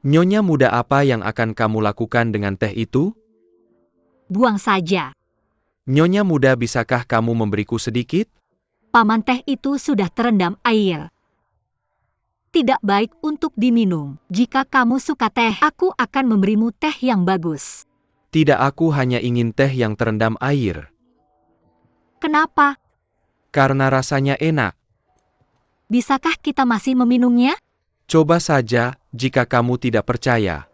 Nyonya muda, apa yang akan kamu lakukan dengan teh itu? Buang saja. Nyonya muda, bisakah kamu memberiku sedikit? Paman, teh itu sudah terendam air. Tidak baik untuk diminum. Jika kamu suka teh, aku akan memberimu teh yang bagus. Tidak, aku hanya ingin teh yang terendam air. Kenapa? Karena rasanya enak. Bisakah kita masih meminumnya? Coba saja, jika kamu tidak percaya.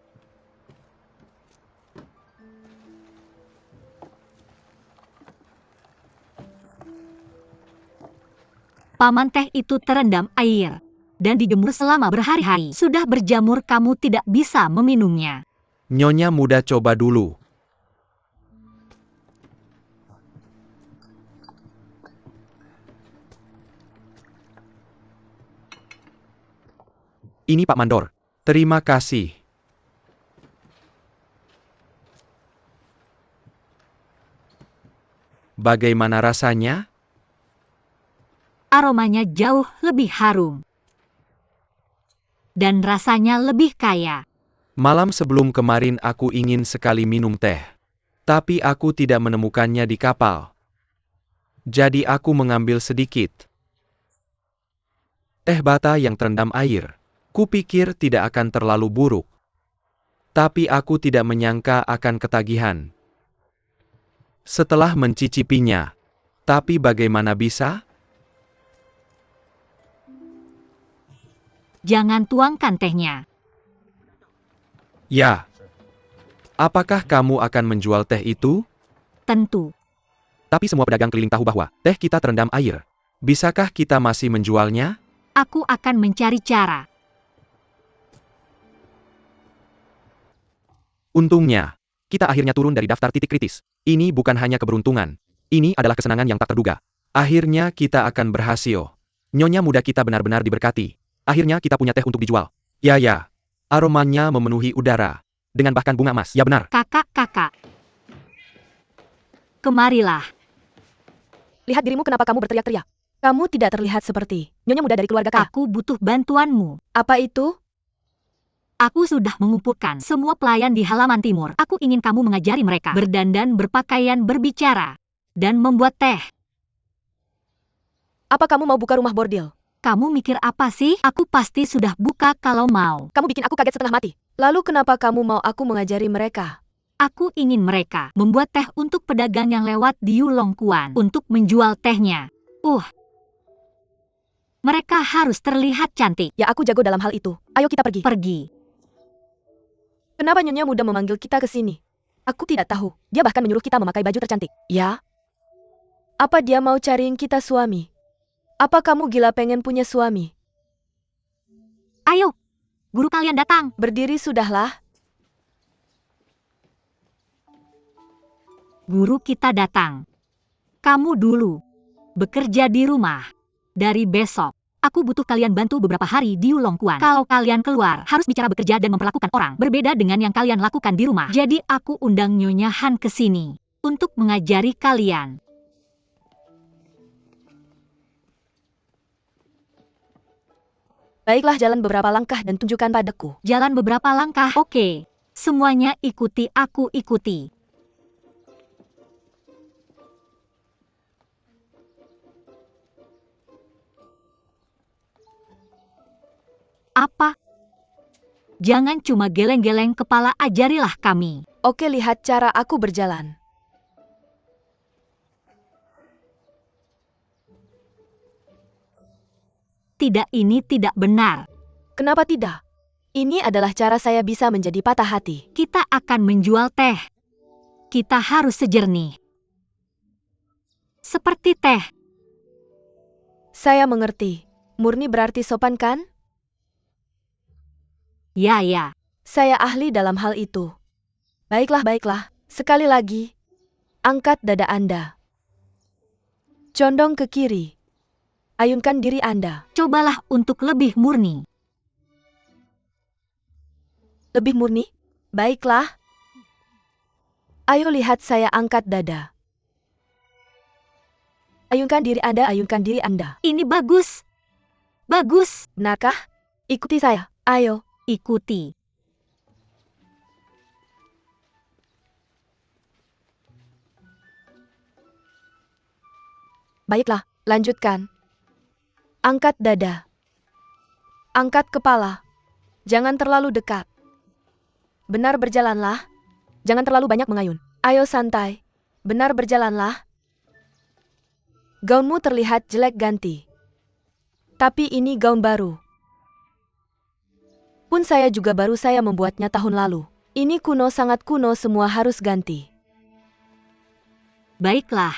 Paman, teh itu terendam air dan dijemur selama berhari-hari. Sudah berjamur, kamu tidak bisa meminumnya. Nyonya muda, coba dulu. Ini Pak Mandor. Terima kasih. Bagaimana rasanya? Aromanya jauh lebih harum. Dan rasanya lebih kaya. Malam sebelum kemarin aku ingin sekali minum teh. Tapi aku tidak menemukannya di kapal. Jadi aku mengambil sedikit. Teh bata yang terendam air. Kupikir tidak akan terlalu buruk. Tapi aku tidak menyangka akan ketagihan. Setelah mencicipinya. Tapi bagaimana bisa? Jangan tuangkan tehnya. Ya. Apakah kamu akan menjual teh itu? Tentu. Tapi semua pedagang keliling tahu bahwa teh kita terendam air. Bisakah kita masih menjualnya? Aku akan mencari cara. Untungnya, kita akhirnya turun dari daftar titik kritis. Ini bukan hanya keberuntungan. Ini adalah kesenangan yang tak terduga. Akhirnya kita akan berhasil. Nyonya muda, kita benar-benar diberkati. Akhirnya kita punya teh untuk dijual. Ya. Aromanya memenuhi udara. Dengan bahkan bunga emas. Ya benar. Kakak. Kemarilah. Lihat dirimu, kenapa kamu berteriak-teriak? Kamu tidak terlihat seperti nyonya muda dari keluarga kaya. Aku butuh bantuanmu. Apa itu? Aku sudah mengumpulkan semua pelayan di halaman timur. Aku ingin kamu mengajari mereka berdandan, berpakaian, berbicara, dan membuat teh. Apa kamu mau buka rumah bordil? Kamu mikir apa sih? Aku pasti sudah buka kalau mau. Kamu bikin aku kaget setengah mati. Lalu kenapa kamu mau aku mengajari mereka? Aku ingin mereka membuat teh untuk pedagang yang lewat di Yulongkuan untuk menjual tehnya. Mereka harus terlihat cantik. Ya, aku jago dalam hal itu. Ayo kita pergi. Pergi. Kenapa nyonya muda memanggil kita ke sini? Aku tidak tahu. Dia bahkan menyuruh kita memakai baju tercantik. Ya? Apa dia mau cariin kita suami? Apa kamu gila pengen punya suami? Ayo, guru kalian datang. Berdiri sudahlah. Guru kita datang. Kamu dulu. Bekerja di rumah. Dari besok, aku butuh kalian bantu beberapa hari di Yulongkuan. Kalau kalian keluar, harus bicara, bekerja, dan memperlakukan orang berbeda dengan yang kalian lakukan di rumah. Jadi aku undang Nyonya Han ke sini untuk mengajari kalian. Baiklah, jalan beberapa langkah dan tunjukkan padaku. Jalan beberapa langkah, oke. Semuanya ikuti, aku ikuti. Apa? Jangan cuma geleng-geleng kepala, ajarilah kami. Oke, lihat cara aku berjalan. Tidak, ini tidak benar. Kenapa tidak? Ini adalah cara saya bisa menjadi patah hati. Kita akan menjual teh. Kita harus sejernih. Seperti teh. Saya mengerti. Murni berarti sopan, kan? Ya. Saya ahli dalam hal itu. Baiklah. Sekali lagi. Angkat dada Anda. Condong ke kiri. Ayunkan diri Anda. Cobalah untuk lebih murni. Lebih murni? Baiklah. Ayo lihat saya angkat dada. Ayunkan diri Anda. Ini bagus. Bagus. Benarkah? Ikuti saya. Ayo. Ikuti. Baiklah, lanjutkan. Angkat dada. Angkat kepala. Jangan terlalu dekat. Benar berjalanlah. Jangan terlalu banyak mengayun. Ayo santai. Benar berjalanlah. Gaunmu terlihat jelek, ganti. Tapi ini gaun baru. Pun saya juga baru saya membuatnya tahun lalu. Ini kuno, sangat kuno, semua harus ganti. Baiklah.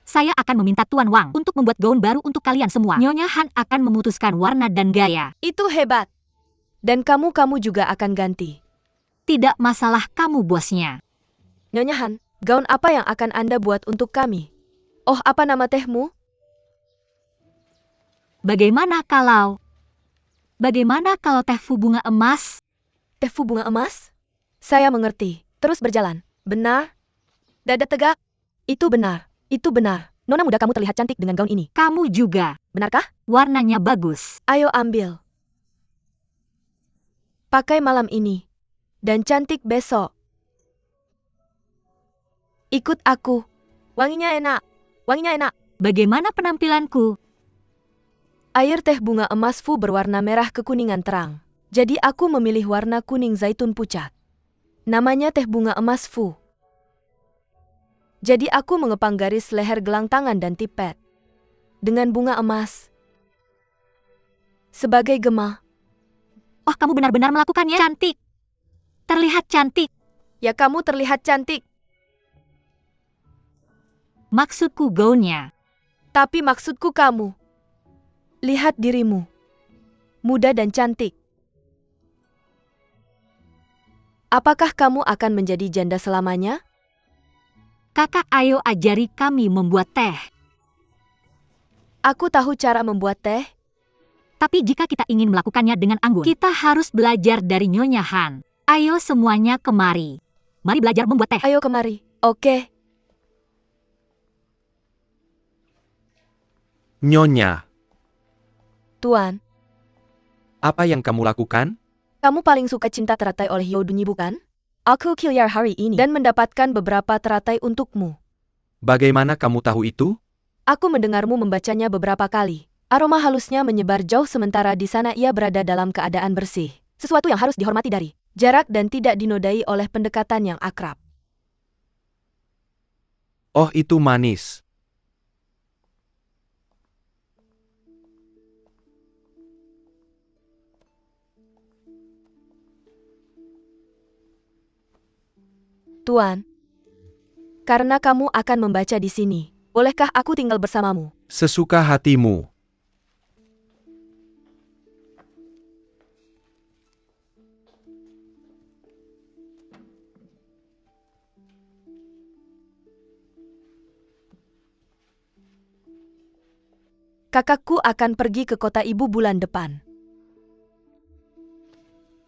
Saya akan meminta Tuan Wang untuk membuat gaun baru untuk kalian semua. Nyonya Han akan memutuskan warna dan gaya. Itu hebat. Dan kamu juga akan ganti. Tidak masalah, kamu bosnya. Nyonya Han, gaun apa yang akan Anda buat untuk kami? Oh, apa nama tehmu? Bagaimana kalau teh fu bunga emas? Teh fu bunga emas? Saya mengerti. Terus berjalan. Benar? Dada tegak? Itu benar. Itu benar. Nona muda, kamu terlihat cantik dengan gaun ini. Kamu juga. Benarkah? Warnanya bagus. Ayo ambil. Pakai malam ini. Dan cantik besok. Ikut aku. Wanginya enak. Wanginya enak. Bagaimana penampilanku? Air teh bunga emas fu berwarna merah kekuningan terang. Jadi aku memilih warna kuning zaitun pucat. Namanya teh bunga emas fu. Jadi aku mengepang garis leher, gelang tangan dan tipet. Dengan bunga emas. Sebagai gema. Oh, kamu benar-benar melakukannya. Cantik. Terlihat cantik. Ya, kamu terlihat cantik. Maksudku gaunnya. Tapi maksudku kamu. Lihat dirimu. Muda dan cantik. Apakah kamu akan menjadi janda selamanya? Kakak, ayo ajari kami membuat teh. Aku tahu cara membuat teh. Tapi jika kita ingin melakukannya dengan anggun, kita harus belajar dari Nyonya Han. Ayo semuanya kemari. Mari belajar membuat teh. Ayo kemari. Oke. Nyonya, Tuan, apa yang kamu lakukan? kamu paling suka cinta teratai oleh Yodunyi, bukan? Aku kiliar hari ini dan mendapatkan beberapa teratai untukmu. Bagaimana kamu tahu itu? Aku mendengarmu membacanya beberapa kali. Aroma halusnya menyebar jauh sementara di sana ia berada dalam keadaan bersih. Sesuatu yang harus dihormati dari jarak dan tidak dinodai oleh pendekatan yang akrab. Oh, itu manis. Tuan, karena kamu akan membaca di sini, bolehkah aku tinggal bersamamu? Sesuka hatimu. Kakakku akan pergi ke kota ibu bulan depan.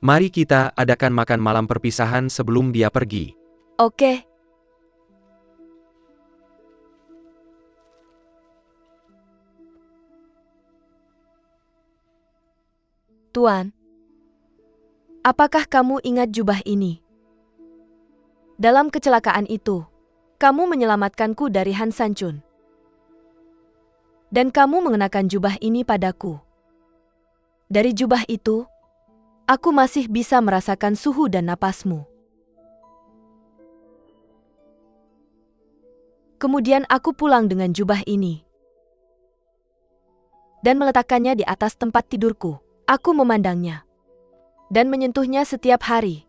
Mari kita adakan makan malam perpisahan sebelum dia pergi. Oke. Tuan, apakah kamu ingat jubah ini? Dalam kecelakaan itu, kamu menyelamatkanku dari Han Sanchun. Dan kamu mengenakan jubah ini padaku. Dari jubah itu, aku masih bisa merasakan suhu dan napasmu. Kemudian aku pulang dengan jubah ini. Dan meletakkannya di atas tempat tidurku. Aku memandangnya. Dan menyentuhnya setiap hari.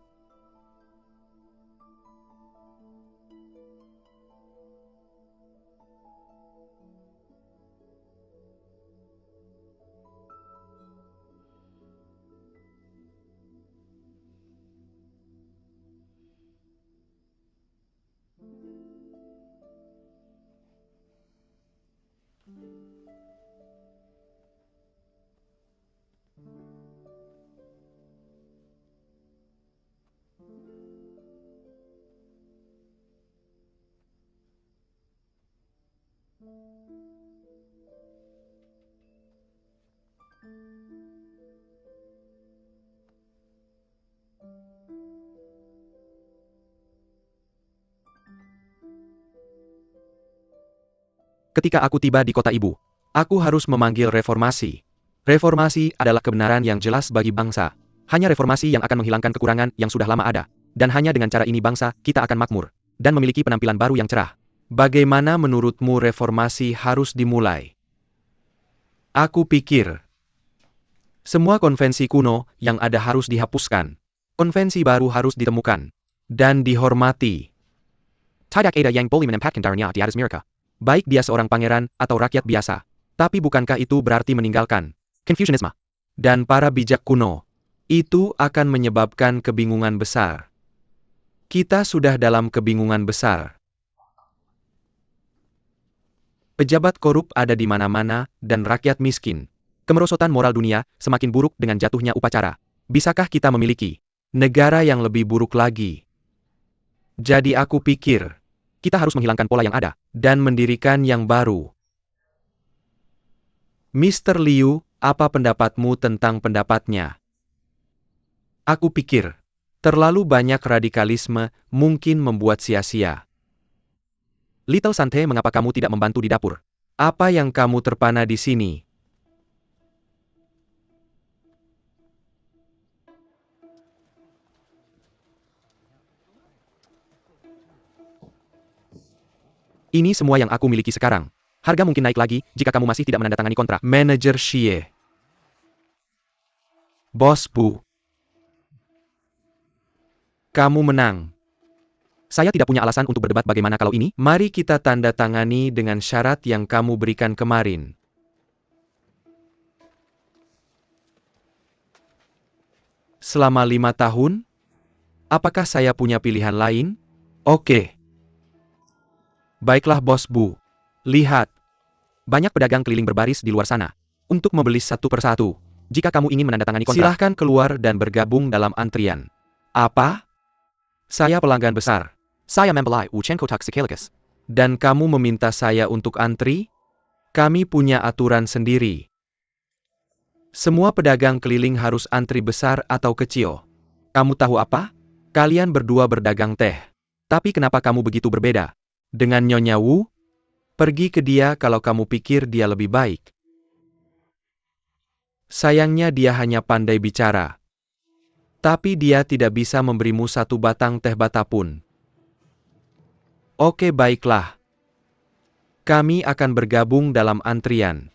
Ketika aku tiba di kota ibu, aku harus memanggil reformasi. Reformasi adalah kebenaran yang jelas bagi bangsa. Hanya reformasi yang akan menghilangkan kekurangan yang sudah lama ada. Dan hanya dengan cara ini bangsa kita akan makmur. Dan memiliki penampilan baru yang cerah. Bagaimana menurutmu reformasi harus dimulai? Aku pikir semua konvensi kuno yang ada harus dihapuskan. Konvensi baru harus ditemukan. Dan dihormati. Tidak ada yang boleh menempatkan dirinya di atas mereka. Baik dia seorang pangeran atau rakyat biasa. Tapi bukankah itu berarti meninggalkan Confucianisme dan para bijak kuno? Itu akan menyebabkan kebingungan besar. Kita sudah dalam kebingungan besar. Pejabat korup ada di mana-mana dan rakyat miskin. Kemerosotan moral dunia semakin buruk dengan jatuhnya upacara. Bisakah kita memiliki negara yang lebih buruk lagi? Jadi aku pikir, kita harus menghilangkan pola yang ada, dan mendirikan yang baru. Mr. Liu, apa pendapatmu tentang pendapatnya? Aku pikir, terlalu banyak radikalisme mungkin membuat sia-sia. Little Sante, mengapa kamu tidak membantu di dapur? Apa yang kamu terpana di sini? Ini semua yang aku miliki sekarang. Harga mungkin naik lagi jika kamu masih tidak menandatangani kontrak. Manajer Xie. Bos Bu. Kamu menang. Saya tidak punya alasan untuk berdebat bagaimana kalau ini. Mari kita tanda tangani dengan syarat yang kamu berikan kemarin. Selama 5 tahun? Apakah saya punya pilihan lain? Oke. Baiklah Bos Bu. Lihat. Banyak pedagang keliling berbaris di luar sana. Untuk membeli satu persatu. Jika kamu ingin menandatangani kontrak, silahkan keluar dan bergabung dalam antrian. Apa? Saya pelanggan besar. Saya membeli Wuchen kotak sekaligus. Dan kamu meminta saya untuk antri? Kami punya aturan sendiri. Semua pedagang keliling harus antri besar atau kecil. Kamu tahu apa? Kalian berdua berdagang teh. Tapi kenapa kamu begitu berbeda? Dengan Nyonya Wu? Pergi ke dia kalau kamu pikir dia lebih baik. Sayangnya dia hanya pandai bicara. Tapi dia tidak bisa memberimu satu batang teh bata pun. Oke, baiklah. Kami akan bergabung dalam antrian.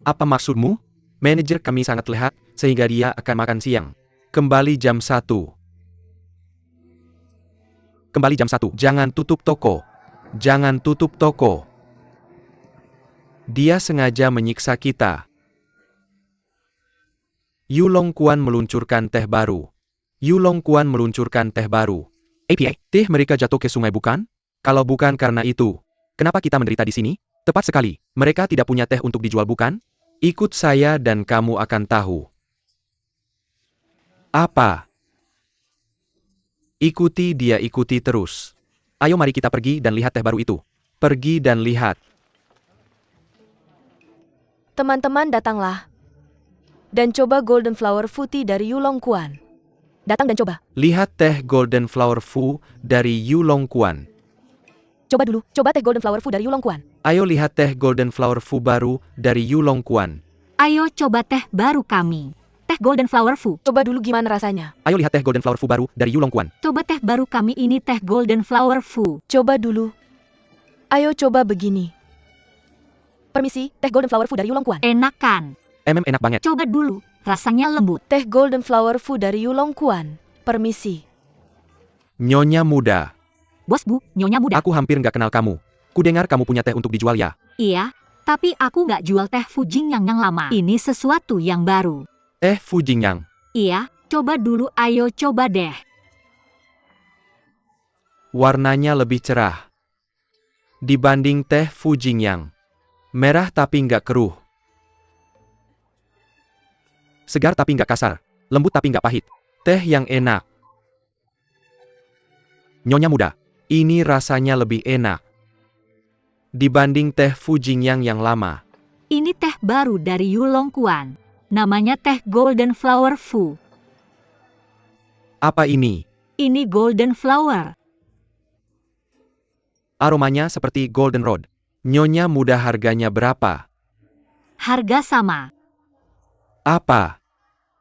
Apa maksudmu? Manajer kami sangat lehat, sehingga dia akan makan siang. Kembali jam 1. Kembali jam 1. Jangan tutup toko. Jangan tutup toko. Dia sengaja menyiksa kita. Yulong Kuan meluncurkan teh baru. Yulong Kuan meluncurkan teh baru. APA, teh mereka jatuh ke sungai bukan? Kalau bukan karena itu, kenapa kita menderita di sini? Tepat sekali, mereka tidak punya teh untuk dijual bukan? Ikut saya dan kamu akan tahu. Apa? Ikuti dia, ikuti terus. Ayo mari kita pergi dan lihat teh baru itu. Pergi dan lihat. Teman-teman datanglah. Dan coba Golden Flower Fu dari Yulong Kuan. Datang dan coba. Lihat teh Golden Flower Fu dari Yulong Kuan. Coba dulu, coba teh Golden Flower Fu dari Yulong Kuan. Ayo lihat teh Golden Flower Fu baru dari Yulong Kuan. Ayo coba teh baru kami. Teh Golden Flower Fu. Coba dulu gimana rasanya. Ayo lihat teh Golden Flower Fu baru dari Yulong Kuan. Coba teh baru kami ini teh Golden Flower Fu. Coba dulu. Ayo coba begini. Permisi, teh Golden Flower Fu dari Yulong Kuan. Enak kan? Enak banget. Coba dulu, rasanya lembut. Teh Golden Flower Fu dari Yulong Kuan. Permisi. Nyonya muda. Bos Bu, Nyonya muda. Aku hampir nggak kenal kamu. Kudengar kamu punya teh untuk dijual ya? Iya, tapi aku nggak jual teh Fujingyang yang lama. Ini sesuatu yang baru. Fujingyang. Iya, coba dulu, ayo coba deh. Warnanya lebih cerah dibanding teh Fujingyang. Merah tapi nggak keruh. Segar tapi nggak kasar. Lembut tapi nggak pahit. Teh yang enak. Nyonya muda, ini rasanya lebih enak. dibanding teh Fu Jingyang yang lama. Ini teh baru dari Yulongquan. Namanya teh Golden Flower Fu. Apa ini? Ini Golden Flower. Aromanya seperti Golden Road. Nyonya muda harganya berapa? Harga sama. Apa?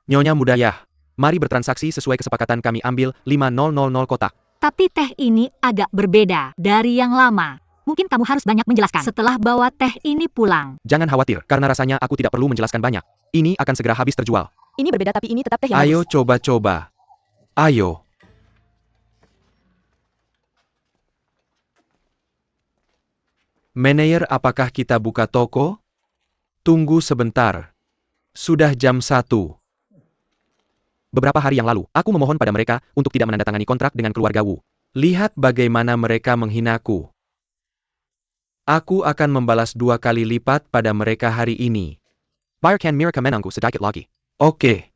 Nyonya muda ya. Mari bertransaksi sesuai kesepakatan kami ambil 5000 kotak. Tapi teh ini agak berbeda dari yang lama. Mungkin kamu harus banyak menjelaskan setelah bawa teh ini pulang. Jangan khawatir, karena rasanya aku tidak perlu menjelaskan banyak. Ini akan segera habis terjual. Ini berbeda tapi ini tetap teh yang Ayo bagus. coba-coba. Ayo. Manajer, apakah kita buka toko? Tunggu sebentar. Sudah jam 1. Beberapa hari yang lalu, aku memohon pada mereka untuk tidak menandatangani kontrak dengan keluarga Wu. Lihat bagaimana mereka menghinaku. Aku akan membalas 2 kali lipat pada mereka hari ini. Biarkan mereka menangku sedikit lagi. Oke.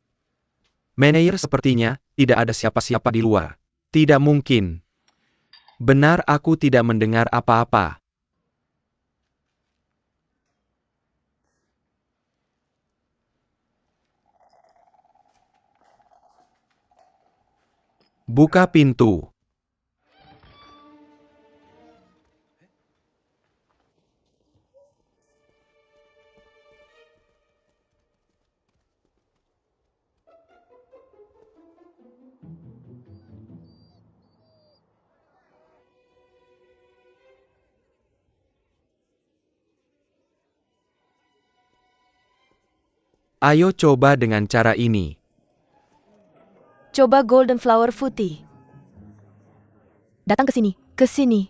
Manajer, sepertinya tidak ada siapa-siapa di luar. Tidak mungkin. Benar, aku tidak mendengar apa-apa. Buka pintu. Ayo coba dengan cara ini. Coba Golden Flower Fu Tea. Datang ke sini, ke sini.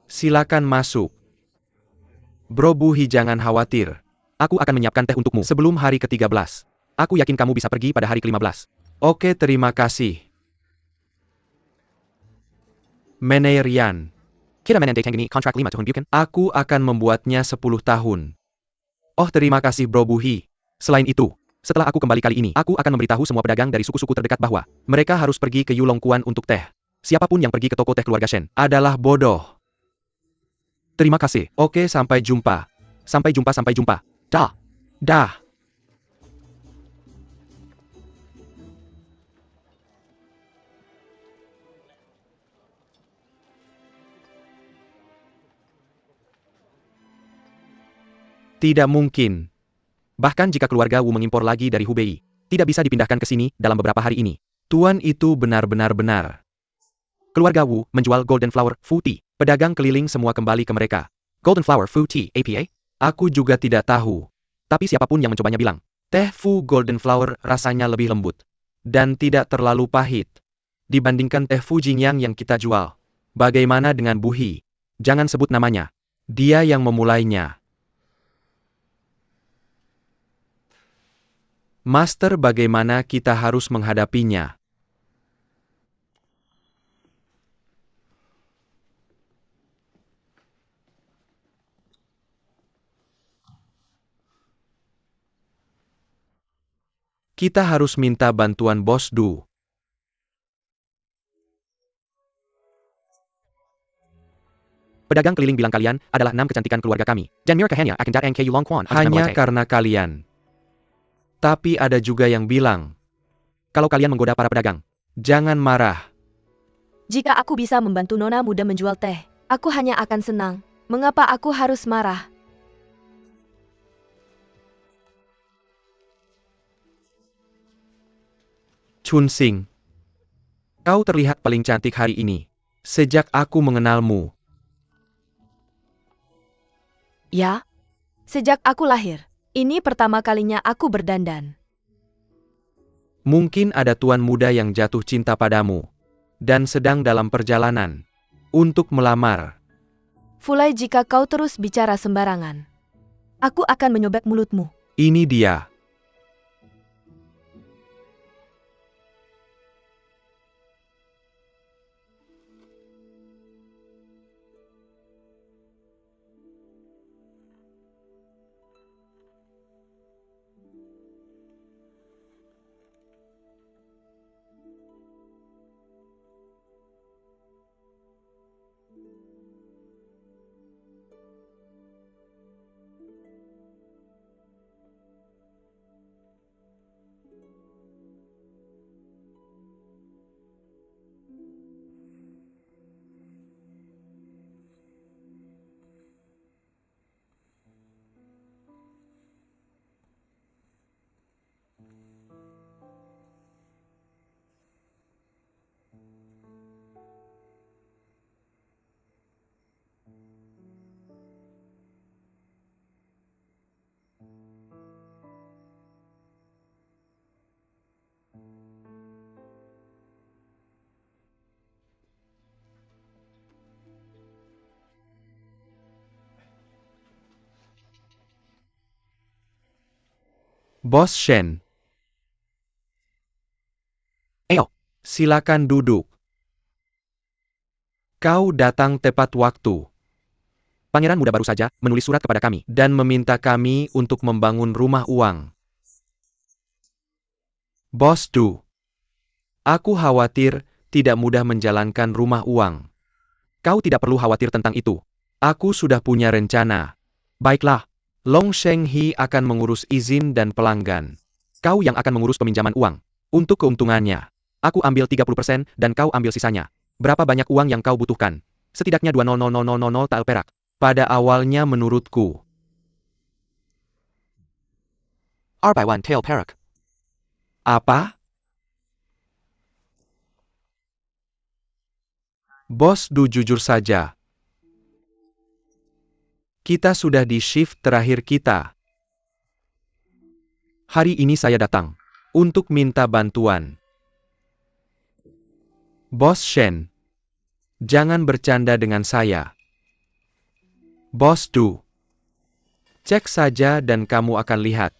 Silakan masuk. Bro Buhi, jangan khawatir. Aku akan menyiapkan teh untukmu sebelum hari ke-13. Aku yakin kamu bisa pergi pada hari ke-15. Oke, terima kasih. Manajer Yan. Kita menandatangani gini kontrak 5 tahun bukan? Aku akan membuatnya 10 tahun. Oh, terima kasih Bro Buhi. Selain itu, setelah aku kembali kali ini, aku akan memberitahu semua pedagang dari suku-suku terdekat bahwa mereka harus pergi ke Yulongquan untuk teh. Siapapun yang pergi ke toko teh keluarga Shen adalah bodoh. Terima kasih. Oke, sampai jumpa. Sampai jumpa, sampai jumpa. Dah. Dah. Tidak mungkin. Bahkan jika keluarga Wu mengimpor lagi dari Hubei, tidak bisa dipindahkan ke sini dalam beberapa hari ini. Tuan, itu benar-benar benar. Keluarga Wu menjual Golden Flower Fu Tea. Pedagang keliling semua kembali ke mereka. Golden Flower Fu Tea, APA? Aku juga tidak tahu. Tapi siapapun yang mencobanya bilang, teh Fu Golden Flower rasanya lebih lembut. Dan tidak terlalu pahit. Dibandingkan teh Fu Jingyang yang kita jual. Bagaimana dengan Buhi? Jangan sebut namanya. Dia yang memulainya. Master, bagaimana kita harus menghadapinya? Kita harus minta bantuan Bos Du. Pedagang keliling bilang kalian adalah 6 kecantikan keluarga kami. Dan mereka hanya akan datang ke Yulongquan. Hanya karena kalian. Tapi ada juga yang bilang, kalau kalian menggoda para pedagang, jangan marah. Jika aku bisa membantu nona muda menjual teh, aku hanya akan senang. Mengapa aku harus marah? Chun Xing, kau terlihat paling cantik hari ini. Sejak aku mengenalmu. Ya? Sejak aku lahir, ini pertama kalinya aku berdandan. Mungkin ada tuan muda yang jatuh cinta padamu. Dan sedang dalam perjalanan. Untuk melamar. Fulai, jika kau terus bicara sembarangan, aku akan menyobek mulutmu. Ini dia. Bos Shen. Ayo, silakan duduk. Kau datang tepat waktu. Pangeran muda baru saja menulis surat kepada kami dan meminta kami untuk membangun rumah uang. Bos Du. Aku khawatir tidak mudah menjalankan rumah uang. Kau tidak perlu khawatir tentang itu. Aku sudah punya rencana. Baiklah, Long Shenghi akan mengurus izin dan pelanggan. Kau yang akan mengurus peminjaman uang. Untuk keuntungannya, aku ambil 30% dan kau ambil sisanya. Berapa banyak uang yang kau butuhkan? Setidaknya 200.000 tael perak. Pada awalnya menurutku. 200 tael perak. Apa? Bos Du, jujur saja. Kita sudah di shift terakhir kita. Hari ini saya datang untuk minta bantuan. Bos Shen, jangan bercanda dengan saya. Bos Du, cek saja dan kamu akan lihat.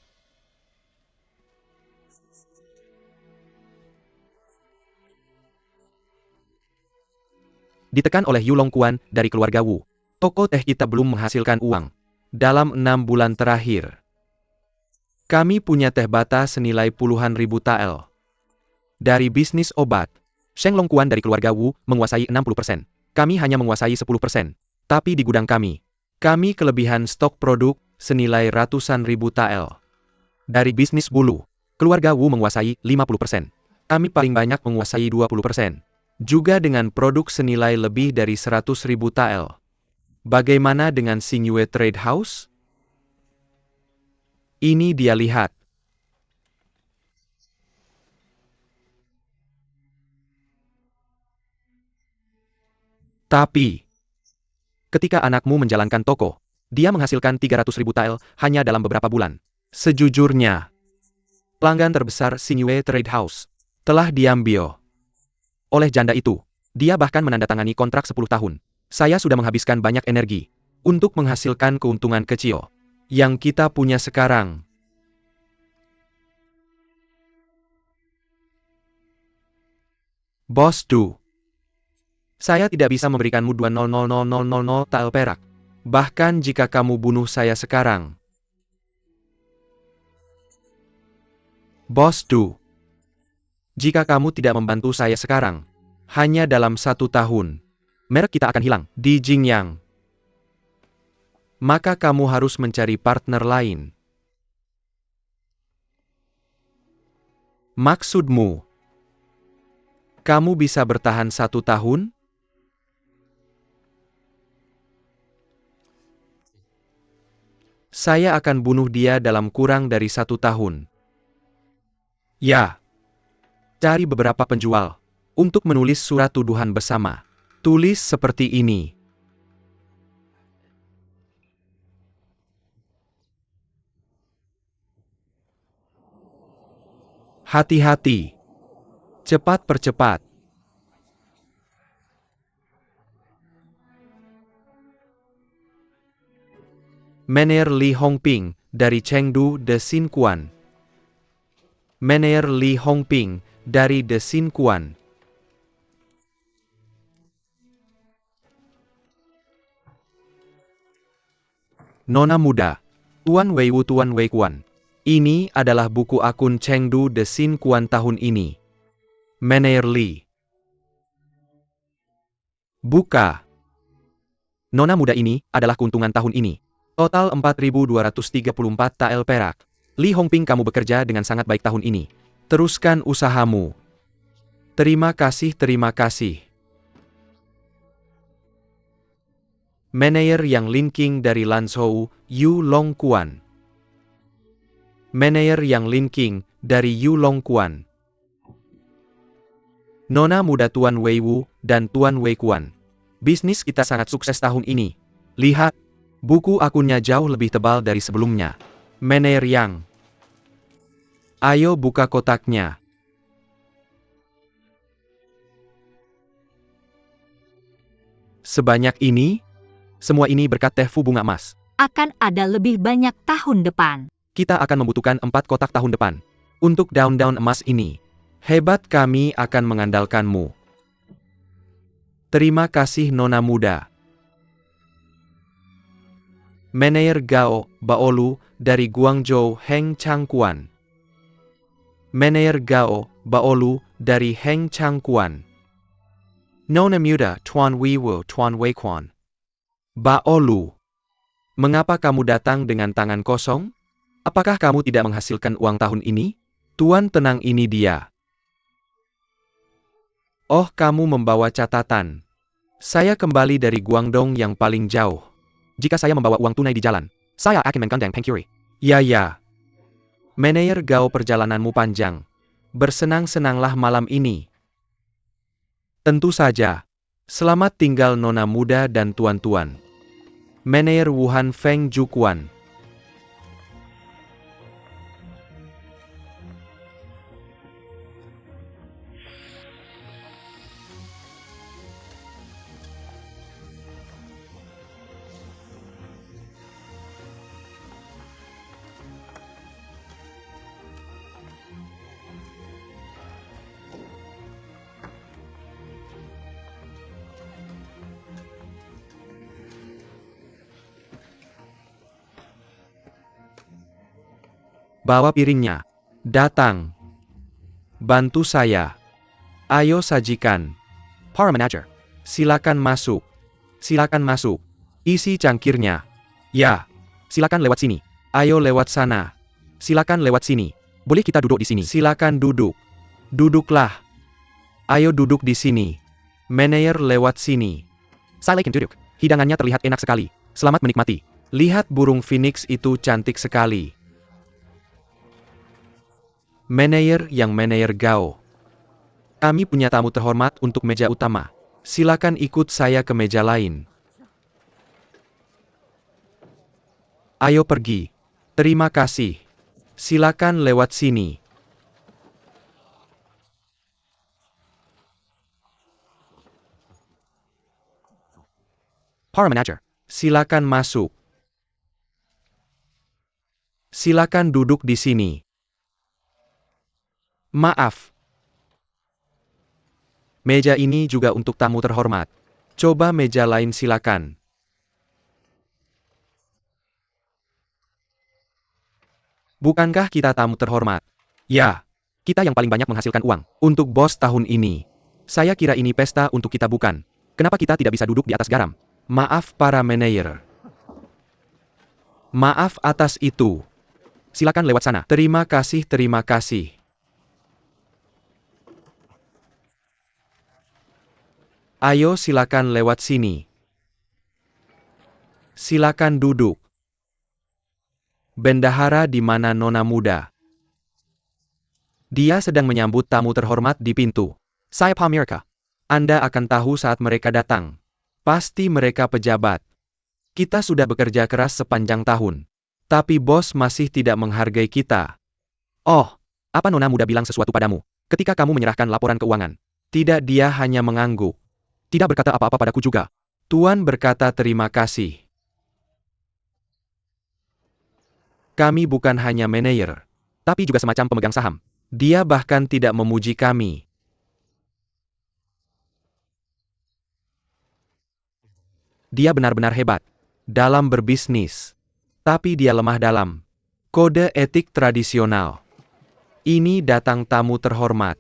Ditekan oleh Yu Longquan dari keluarga Wu. Toko teh kita belum menghasilkan uang. Dalam 6 bulan terakhir. Kami punya teh bata senilai puluhan ribu tael. Dari bisnis obat, Sheng Longquan dari keluarga Wu menguasai 60%. Kami hanya menguasai 10%. Tapi di gudang kami kelebihan stok produk senilai ratusan ribu tael. Dari bisnis bulu, keluarga Wu menguasai 50%. Kami paling banyak menguasai 20%. Juga dengan produk senilai lebih dari 100 ribu tael. Bagaimana dengan Xingyue Trade House? Ini dia, lihat. Tapi, ketika anakmu menjalankan toko, dia menghasilkan 300 ribu tael hanya dalam beberapa bulan. Sejujurnya, pelanggan terbesar Xingyue Trade House telah diambil oleh janda itu. Dia bahkan menandatangani kontrak 10 tahun. Saya sudah menghabiskan banyak energi untuk menghasilkan keuntungan kecil yang kita punya sekarang. Bos Du, saya tidak bisa memberikanmu 200.000 tael perak. Bahkan jika kamu bunuh saya sekarang. Bos Du, jika kamu tidak membantu saya sekarang, hanya dalam 1 tahun, merek kita akan hilang di Jingyang. Maka kamu harus mencari partner lain. Maksudmu, kamu bisa bertahan 1 tahun? Saya akan bunuh dia dalam kurang dari 1 tahun. Ya. Cari beberapa penjual untuk menulis surat tuduhan bersama. Tulis seperti ini. Hati-hati. Cepat percepat. Mener Li Hongping dari Chengdu de Xinquan. Mener Li Hongping dari de Xinquan. Nona muda, Tuan Weiwu Tuan Weiquan. Ini adalah buku akun Chengdu de Xinquan tahun ini. Mener Li. Buka. Nona muda ini adalah keuntungan tahun ini. Total 4.234 tael perak. Li Hongping, kamu bekerja dengan sangat baik tahun ini. Teruskan usahamu. Terima kasih, terima kasih. Manajer yang Linking dari Lanzhou, Yu Longquan. Manajer yang Linking dari Yu Longquan. Nona muda Tuan Weiwu dan Tuan Weiquan. Bisnis kita sangat sukses tahun ini. Lihat, buku akunnya jauh lebih tebal dari sebelumnya. Manajer yang. Ayo buka kotaknya. Sebanyak ini? Semua ini berkat teh Fu bunga emas. Akan ada lebih banyak tahun depan. Kita akan membutuhkan 4 kotak tahun depan. Untuk daun-daun emas ini. Hebat, kami akan mengandalkanmu. Terima kasih Nona muda. Manajer Gao Baolu dari Guangzhou Heng Changquan. Manajer Gao Baolu dari Heng Changquan. Nona muda Tuan Weiwu Tuan Weiquan. Baolu. Mengapa kamu datang dengan tangan kosong? Apakah kamu tidak menghasilkan uang tahun ini? Tuan, tenang, ini dia. Oh, kamu membawa catatan. Saya kembali dari Guangdong yang paling jauh. Jika saya membawa uang tunai di jalan, saya akan menggandeng Pengkiri. Ya. Manajer Gao, perjalananmu panjang. Bersenang-senanglah malam ini. Tentu saja. Selamat tinggal Nona muda dan tuan-tuan. Manajer Wuhan Feng Jukuan. Bawa piringnya. Datang. Bantu saya. Ayo sajikan. Para manajer. Silakan masuk. Silakan masuk. Isi cangkirnya. Ya. Silakan lewat sini. Ayo lewat sana. Silakan lewat sini. Boleh kita duduk di sini? Silakan duduk. Duduklah. Ayo duduk di sini. Manajer lewat sini. Silakan duduk. Hidangannya terlihat enak sekali. Selamat menikmati. Lihat burung phoenix itu cantik sekali. Manajer Gao. Kami punya tamu terhormat untuk meja utama. Silakan ikut saya ke meja lain. Ayo pergi. Terima kasih. Silakan lewat sini. Para manajer. Silakan masuk. Silakan duduk di sini. Maaf. Meja ini juga untuk tamu terhormat. Coba meja lain silakan. Bukankah kita tamu terhormat? Ya. Kita yang paling banyak menghasilkan uang untuk bos tahun ini. Saya kira ini pesta untuk kita, bukan? Kenapa kita tidak bisa duduk di atas garam? Maaf para manajer. Maaf atas itu. Silakan lewat sana. Terima kasih, terima kasih. Ayo silakan lewat sini. Silakan duduk. Bendahara di mana Nona muda? Dia sedang menyambut tamu terhormat di pintu. Saya pamirka. Anda akan tahu saat mereka datang. Pasti mereka pejabat. Kita sudah bekerja keras sepanjang tahun. Tapi bos masih tidak menghargai kita. Oh, apa Nona muda bilang sesuatu padamu ketika kamu menyerahkan laporan keuangan? Tidak, dia hanya mengangguk. Tidak berkata apa-apa padaku juga. Tuan berkata terima kasih. Kami bukan hanya manajer, tapi juga semacam pemegang saham. Dia bahkan tidak memuji kami. Dia benar-benar hebat dalam berbisnis. Tapi dia lemah dalam kode etik tradisional. Ini datang tamu terhormat.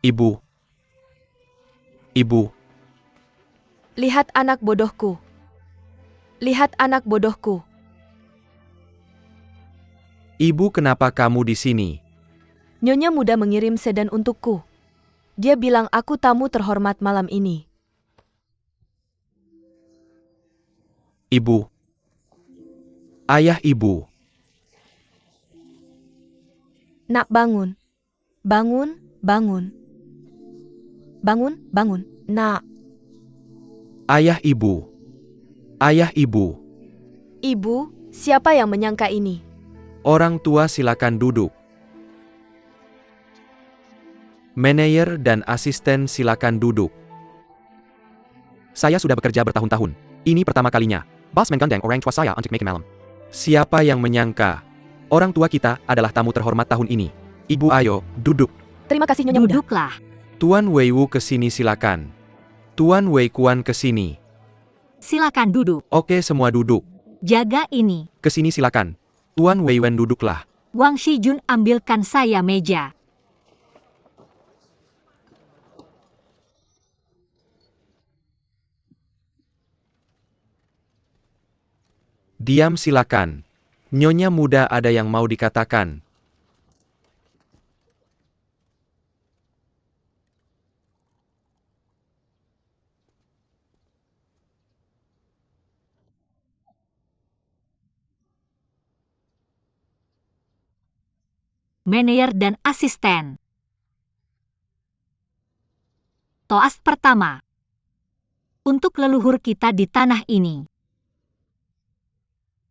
Ibu. Lihat anak bodohku. Lihat anak bodohku. Ibu, kenapa kamu di sini? Nyonya muda mengirim sedan untukku. Dia bilang aku tamu terhormat malam ini. Ibu. Ayah ibu. Nak, bangun. Bangun. Bangun. Nak. Ayah ibu. Ibu, siapa yang menyangka ini? Orang tua, silakan duduk. Manajer dan asisten silakan duduk. Saya sudah bekerja bertahun-tahun. Ini pertama kalinya. Bos menggandeng orang tua saya untuk makan malam. Siapa yang menyangka? Orang tua kita adalah tamu terhormat tahun ini. Ibu ayo, duduk. Terima kasih Nyonya Muda. Duduklah. Tuan Wei Wu kesini silakan. Tuan Wei Kuan kesini. Silakan duduk. Oke semua duduk. Jaga ini. Kesini silakan. Tuan Wei Wen duduklah. Wang Shijun ambilkan saya meja. Diam silakan. Nyonya Muda ada yang mau dikatakan. Manajer dan asisten. Toast pertama. Untuk leluhur kita di tanah ini.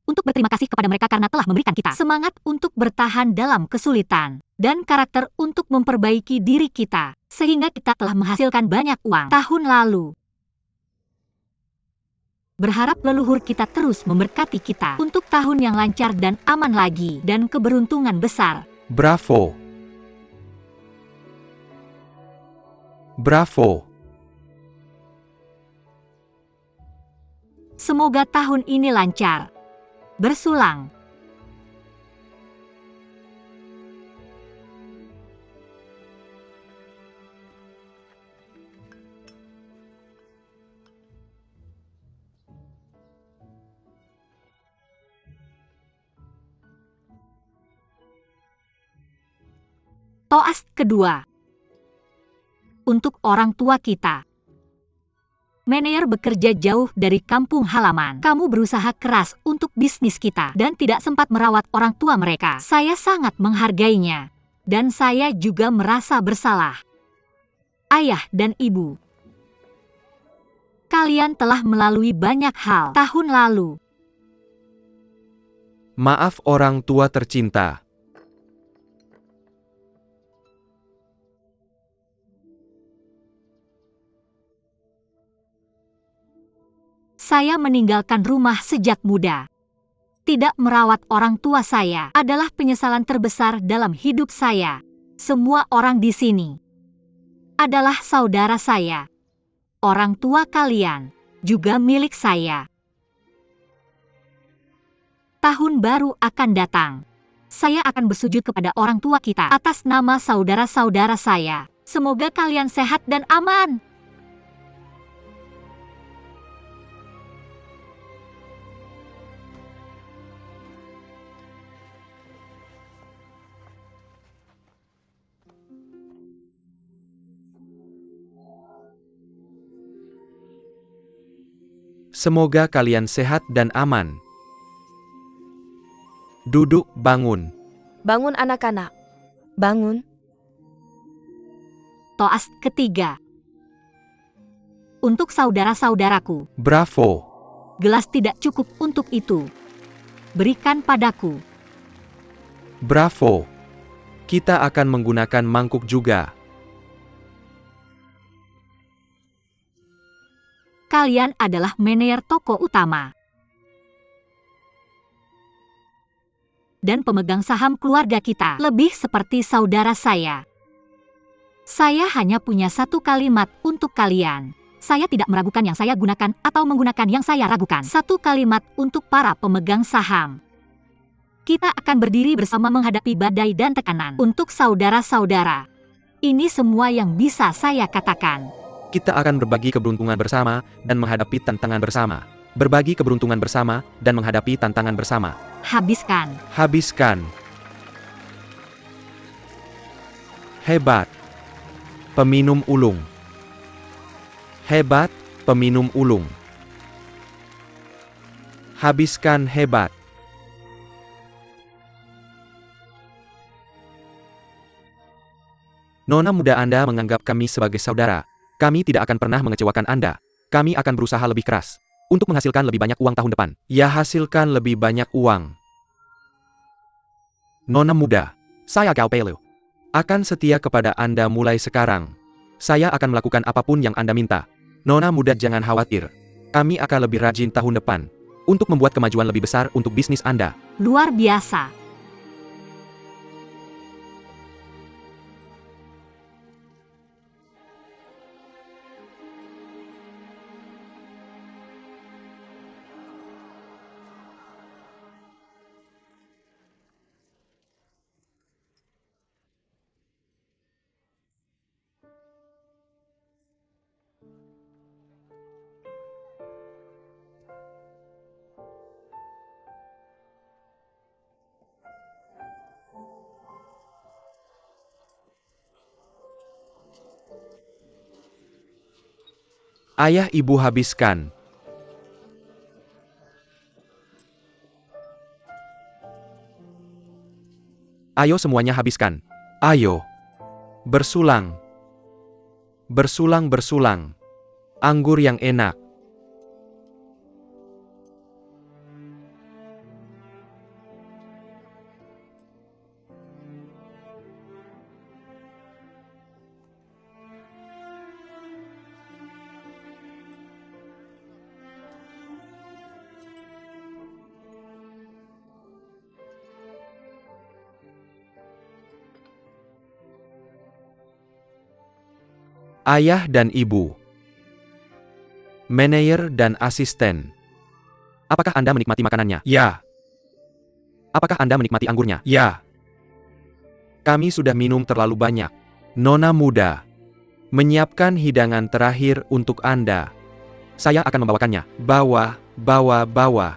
Untuk berterima kasih kepada mereka karena telah memberikan kita semangat untuk bertahan dalam kesulitan, dan karakter untuk memperbaiki diri kita, sehingga kita telah menghasilkan banyak uang tahun lalu. Berharap leluhur kita terus memberkati kita untuk tahun yang lancar dan aman lagi, dan keberuntungan besar. Bravo. Bravo. Semoga tahun ini lancar. Bersulang. Toast kedua. Untuk orang tua kita. Manajer bekerja jauh dari kampung halaman. Kamu berusaha keras untuk bisnis kita dan tidak sempat merawat orang tua mereka. Saya sangat menghargainya. Dan saya juga merasa bersalah. Ayah dan ibu. Kalian telah melalui banyak hal tahun lalu. Maaf orang tua tercinta. Saya meninggalkan rumah sejak muda. Tidak merawat orang tua saya adalah penyesalan terbesar dalam hidup saya. Semua orang di sini adalah saudara saya. Orang tua kalian juga milik saya. Tahun baru akan datang. Saya akan bersujud kepada orang tua kita atas nama saudara-saudara saya. Semoga kalian sehat dan aman. Semoga kalian sehat dan aman. Duduk, bangun. Bangun anak-anak. Bangun. Toast ketiga. Untuk saudara-saudaraku. Bravo. Gelas tidak cukup untuk itu. Berikan padaku. Bravo. Kita akan menggunakan mangkuk juga. Kalian adalah manajer toko utama. Dan pemegang saham keluarga kita lebih seperti saudara saya. Saya hanya punya satu kalimat untuk kalian. Saya tidak meragukan yang saya gunakan atau menggunakan yang saya ragukan. Satu kalimat untuk para pemegang saham. Kita akan berdiri bersama menghadapi badai dan tekanan untuk saudara-saudara. Ini semua yang bisa saya katakan. Kita akan berbagi keberuntungan bersama dan menghadapi tantangan bersama. Berbagi keberuntungan bersama dan menghadapi tantangan bersama. Habiskan. Habiskan. Hebat. Peminum ulung. Hebat, peminum ulung. Habiskan hebat. Nona muda Anda menganggap kami sebagai saudara. Kami tidak akan pernah mengecewakan Anda. Kami akan berusaha lebih keras untuk menghasilkan lebih banyak uang tahun depan. Ya, hasilkan lebih banyak uang. Nona muda, saya Gao Peilu. Akan setia kepada Anda mulai sekarang. Saya akan melakukan apapun yang Anda minta. Nona muda jangan khawatir. Kami akan lebih rajin tahun depan. Untuk membuat kemajuan lebih besar untuk bisnis Anda. Luar biasa. Ayah ibu habiskan. Ayo semuanya habiskan. Ayo. Bersulang. Bersulang-bersulang. Anggur yang enak. Ayah dan ibu. Manajer dan asisten. Apakah Anda menikmati makanannya? Ya. Apakah Anda menikmati anggurnya? Ya. Kami sudah minum terlalu banyak. Nona muda. Menyiapkan hidangan terakhir untuk Anda. Saya akan membawakannya. Bawa, bawa, bawa.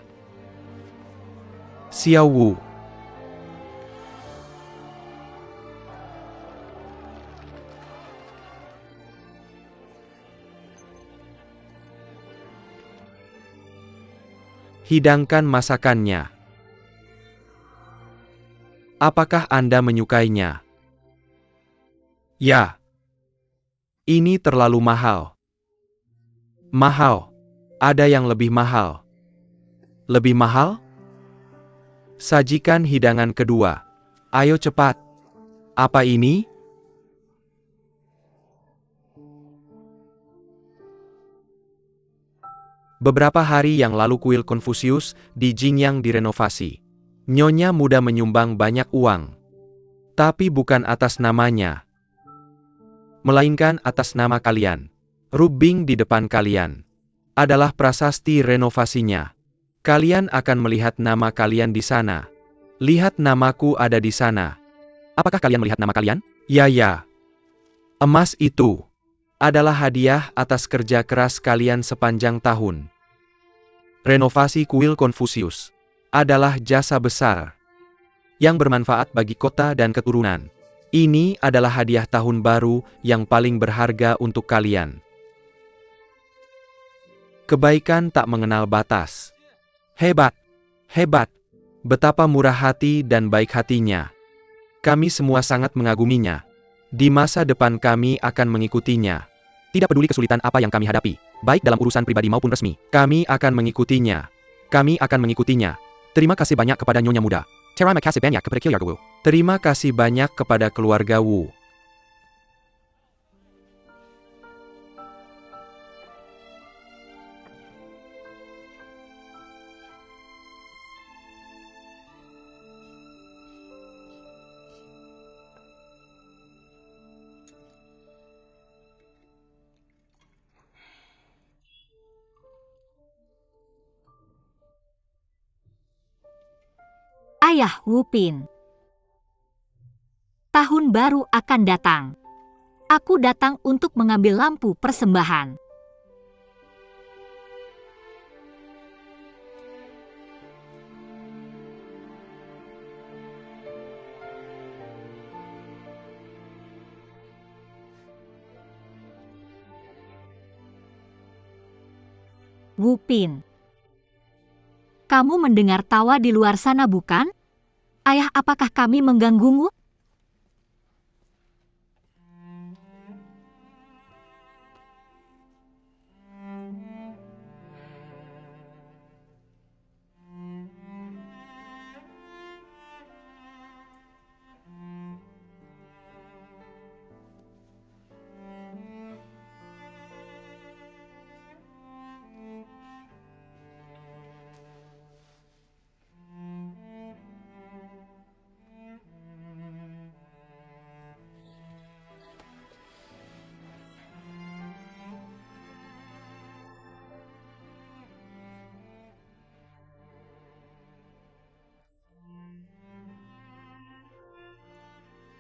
Xiao Wu. Hidangkan masakannya. Apakah Anda menyukainya? Ya. Ini terlalu mahal. Mahal. Ada yang lebih mahal. Lebih mahal? Sajikan hidangan kedua. Ayo cepat. Apa ini? Beberapa hari yang lalu kuil Konfusius di Jingyang direnovasi. Nyonya muda menyumbang banyak uang. Tapi bukan atas namanya. Melainkan atas nama kalian. Rubing di depan kalian. Adalah prasasti renovasinya. Kalian akan melihat nama kalian di sana. Lihat namaku ada di sana. Apakah kalian melihat nama kalian? Ya ya. Emas itu adalah hadiah atas kerja keras kalian sepanjang tahun. Renovasi kuil Konfusius adalah jasa besar yang bermanfaat bagi kota dan keturunan. Ini adalah hadiah tahun baru yang paling berharga untuk kalian. Kebaikan tak mengenal batas. Hebat, hebat. Betapa murah hati dan baik hatinya. Kami semua sangat mengaguminya. Di masa depan kami akan mengikutinya. Tidak peduli kesulitan apa yang kami hadapi, baik dalam urusan pribadi maupun resmi, kami akan mengikutinya. Kami akan mengikutinya. Terima kasih banyak kepada Nyonya Muda. Terima kasih banyak kepada keluarga Wu. Terima kasih banyak kepada keluarga Wu. Ayah Wupin. Tahun baru akan datang. Aku datang untuk mengambil lampu persembahan. Wupin. Kamu mendengar tawa di luar sana bukan? Ayah, apakah kami mengganggumu?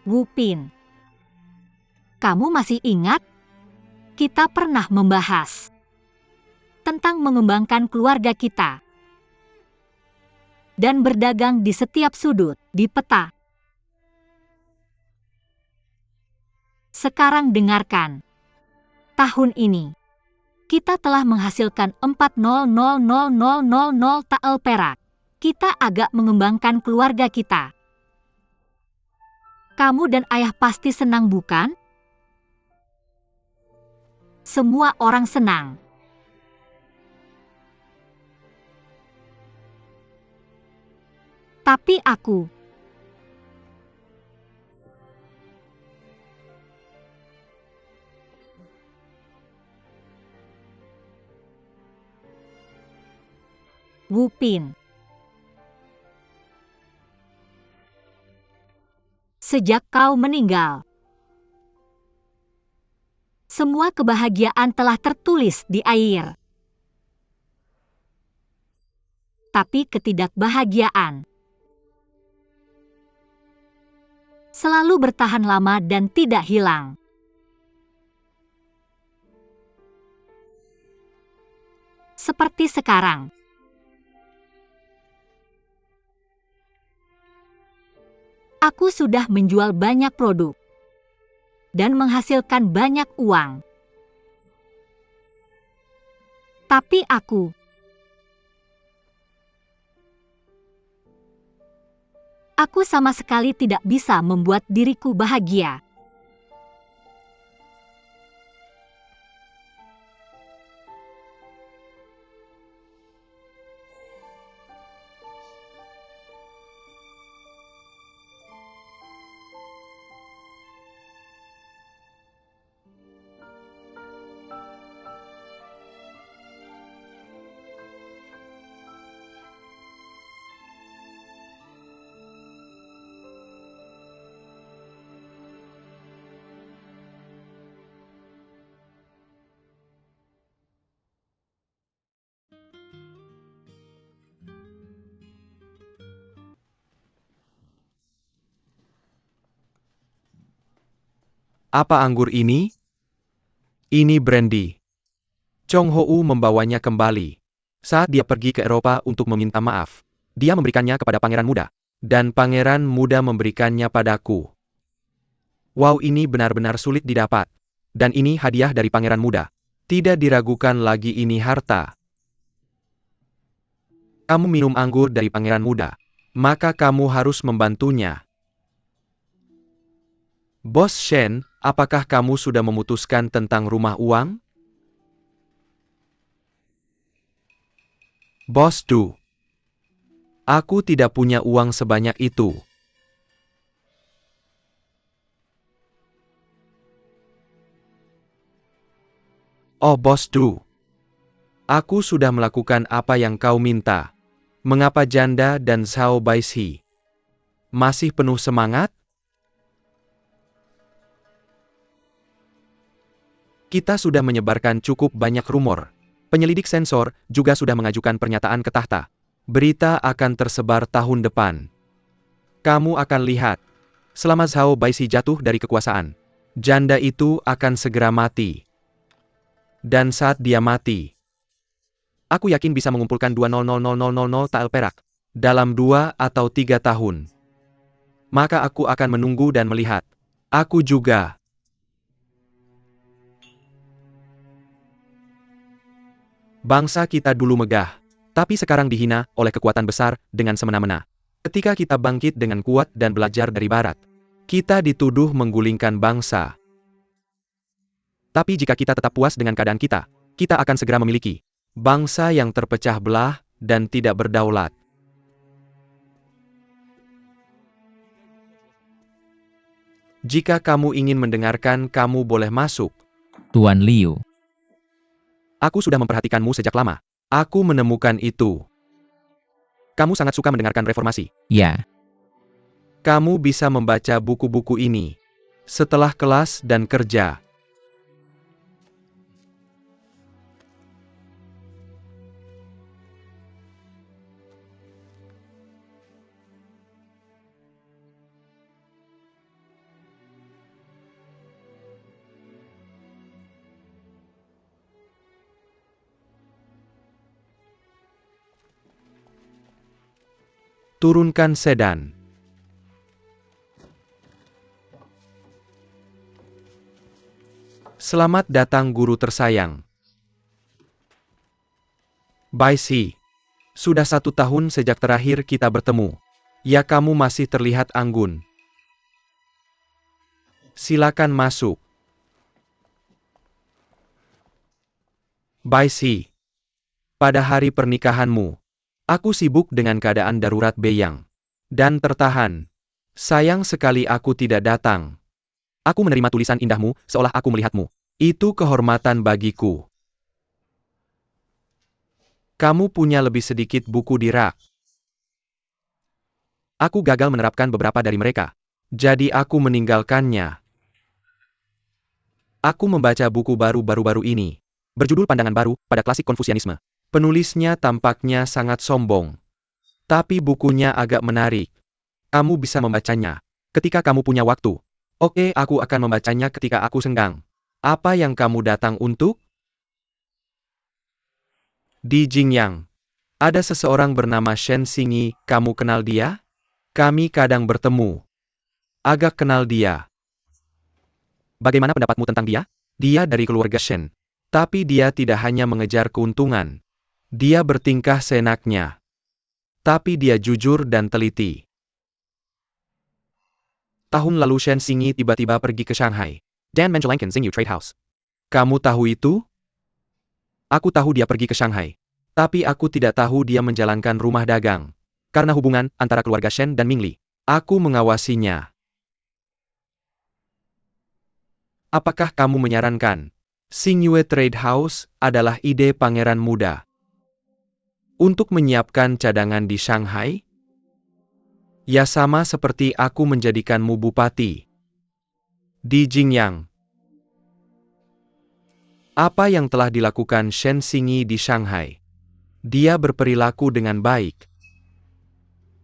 Wupin. Kamu masih ingat? Kita pernah membahas tentang mengembangkan keluarga kita dan berdagang di setiap sudut di peta. Sekarang dengarkan. Tahun ini, kita telah menghasilkan 400.000 tael perak. Kita agak mengembangkan keluarga kita. Kamu dan ayah pasti senang, bukan? Semua orang senang. Tapi aku Wupin. Sejak kau meninggal, semua kebahagiaan telah tertulis di air. Tapi ketidakbahagiaan selalu bertahan lama dan tidak hilang. Seperti sekarang. Aku sudah menjual banyak produk dan menghasilkan banyak uang. Tapi aku sama sekali tidak bisa membuat diriku bahagia. Apa anggur ini? Ini brandy. Chong Hou membawanya kembali. Saat dia pergi ke Eropa untuk meminta maaf, dia memberikannya kepada pangeran muda. Dan pangeran muda memberikannya padaku. Wow, ini benar-benar sulit didapat. Dan ini hadiah dari pangeran muda. Tidak diragukan lagi, ini harta. Kamu minum anggur dari pangeran muda, maka kamu harus membantunya. Bos Shen, apakah kamu sudah memutuskan tentang rumah uang? Bos Du, aku tidak punya uang sebanyak itu. Oh Bos Du, aku sudah melakukan apa yang kau minta. Mengapa Janda dan Xiao Baishi masih penuh semangat? Kita sudah menyebarkan cukup banyak rumor. Penyelidik sensor juga sudah mengajukan pernyataan ke tahta. Berita akan tersebar tahun depan. Kamu akan lihat. Selama Xiao Baishi jatuh dari kekuasaan, janda itu akan segera mati. Dan saat dia mati, aku yakin bisa mengumpulkan 200.000 tael perak dalam 2 atau 3 tahun. Maka aku akan menunggu dan melihat. Aku juga. Bangsa kita dulu megah, tapi sekarang dihina oleh kekuatan besar dengan semena-mena. Ketika kita bangkit dengan kuat dan belajar dari Barat, kita dituduh menggulingkan bangsa. Tapi jika kita tetap puas dengan keadaan kita akan segera memiliki bangsa yang terpecah belah dan tidak berdaulat. Jika kamu ingin mendengarkan, kamu boleh masuk. Tuan Liu. Aku sudah memperhatikanmu sejak lama. Aku menemukan itu. Kamu sangat suka mendengarkan reformasi. Ya, Kamu bisa membaca buku-buku ini setelah kelas dan kerja. Turunkan sedan. Selamat datang guru tersayang. Baisi. Sudah 1 tahun sejak terakhir kita bertemu. Ya, kamu masih terlihat anggun. Silakan masuk. Baisi. Pada hari pernikahanmu, aku sibuk dengan keadaan darurat Beyang. Dan tertahan. Sayang sekali aku tidak datang. Aku menerima tulisan indahmu, seolah aku melihatmu. Itu kehormatan bagiku. Kamu punya lebih sedikit buku di rak. Aku gagal menerapkan beberapa dari mereka. Jadi aku meninggalkannya. Aku membaca buku baru-baru ini. Berjudul Pandangan Baru pada Klasik Konfusianisme. Penulisnya tampaknya sangat sombong. Tapi bukunya agak menarik. Kamu bisa membacanya ketika kamu punya waktu. Oke, aku akan membacanya ketika aku senggang. Apa yang kamu datang untuk? Di Jingyang. Ada seseorang bernama Shen Xingyi, kamu kenal dia? Kami kadang bertemu. Agak kenal dia. Bagaimana pendapatmu tentang dia? Dia dari keluarga Shen. Tapi dia tidak hanya mengejar keuntungan. Dia bertingkah seenaknya. Tapi dia jujur dan teliti. Tahun lalu Shen Xingyi tiba-tiba pergi ke Shanghai. Dan menjelangkan Xingyu Trade House. Kamu tahu itu? Aku tahu dia pergi ke Shanghai. Tapi aku tidak tahu dia menjalankan rumah dagang. Karena hubungan antara keluarga Shen dan Mingli. Aku mengawasinya. Apakah kamu menyarankan Xingyu Trade House adalah ide pangeran muda untuk menyiapkan cadangan di Shanghai? Ya, sama seperti aku menjadikanmu bupati di Jingyang. Apa yang telah dilakukan Shen Xingyi di Shanghai? Dia berperilaku dengan baik.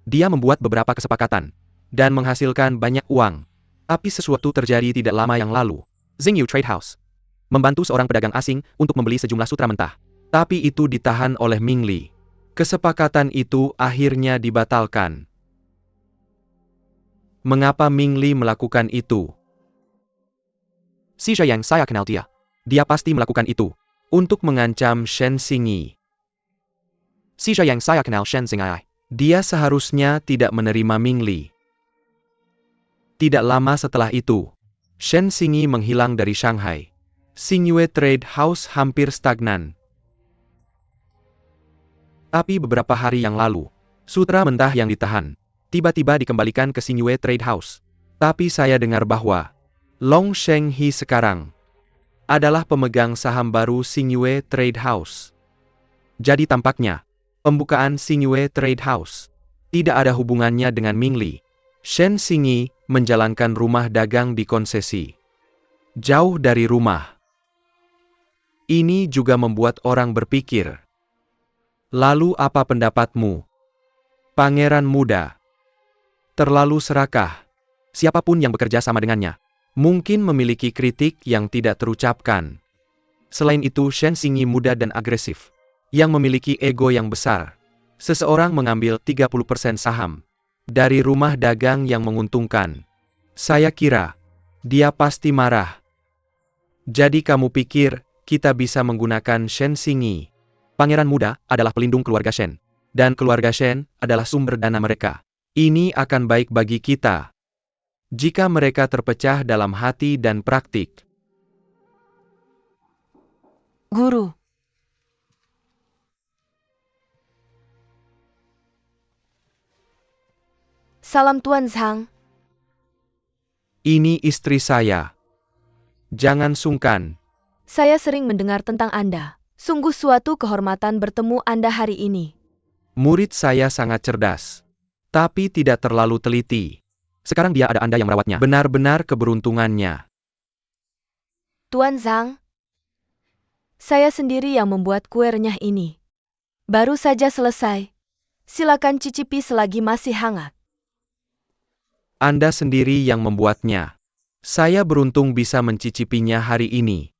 Dia membuat beberapa kesepakatan dan menghasilkan banyak uang. Tapi sesuatu terjadi tidak lama yang lalu. Xingyu Trade House membantu seorang pedagang asing untuk membeli sejumlah sutra mentah. Tapi itu ditahan oleh Mingli. Kesepakatan itu akhirnya dibatalkan. Mengapa Mingli melakukan itu? Si Zheyang, saya kenal dia. Dia pasti melakukan itu untuk mengancam Shen Xingyi. Si Zheyang, saya kenal Shen Xingyi. Dia seharusnya tidak menerima Mingli. Tidak lama setelah itu, Shen Xingyi menghilang dari Shanghai. Xingyu Trade House hampir stagnan. Tapi beberapa hari yang lalu, sutra mentah yang ditahan tiba-tiba dikembalikan ke Xingyu Trade House. Tapi saya dengar bahwa Long Shenghe sekarang adalah pemegang saham baru Xingyu Trade House. Jadi tampaknya, pembukaan Xingyu Trade House tidak ada hubungannya dengan Mingli. Shen Xingyi menjalankan rumah dagang di konsesi. Jauh dari rumah. Ini juga membuat orang berpikir. Lalu apa pendapatmu? Pangeran muda. Terlalu serakah. Siapapun yang bekerja sama dengannya mungkin memiliki kritik yang tidak terucapkan. Selain itu, Shen Xingyi muda dan agresif, yang memiliki ego yang besar. Seseorang mengambil 30% saham dari rumah dagang yang menguntungkan. Saya kira dia pasti marah. Jadi kamu pikir kita bisa menggunakan Shen Xingyi? Pangeran muda adalah pelindung keluarga Shen, dan keluarga Shen adalah sumber dana mereka. Ini akan baik bagi kita jika mereka terpecah dalam hati dan praktik. Guru. Salam Tuan Zhang. Ini istri saya. Jangan sungkan. Saya sering mendengar tentang Anda. Sungguh suatu kehormatan bertemu Anda hari ini. Murid saya sangat cerdas, tapi tidak terlalu teliti. Sekarang dia ada Anda yang merawatnya. Benar-benar keberuntungannya. Tuan Zhang, saya sendiri yang membuat kue renyah ini. Baru saja selesai. Silakan cicipi selagi masih hangat. Anda sendiri yang membuatnya. Saya beruntung bisa mencicipinya hari ini.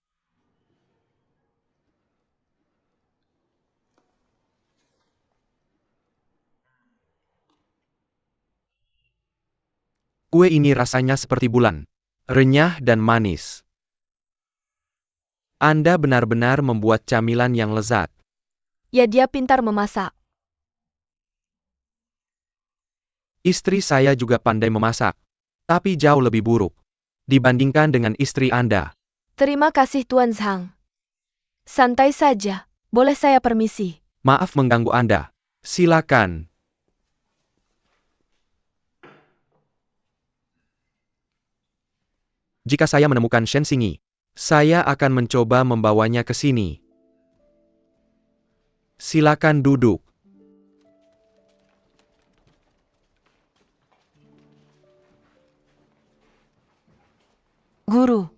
Kue ini rasanya seperti bulan. Renyah dan manis. Anda benar-benar membuat camilan yang lezat. Ya, dia pintar memasak. Istri saya juga pandai memasak. Tapi jauh lebih buruk dibandingkan dengan istri Anda. Terima kasih Tuan Zhang. Santai saja. Boleh saya permisi? Maaf mengganggu Anda. Silakan. Jika saya menemukan Shen Xingyi, saya akan mencoba membawanya ke sini. Silakan duduk. Guru.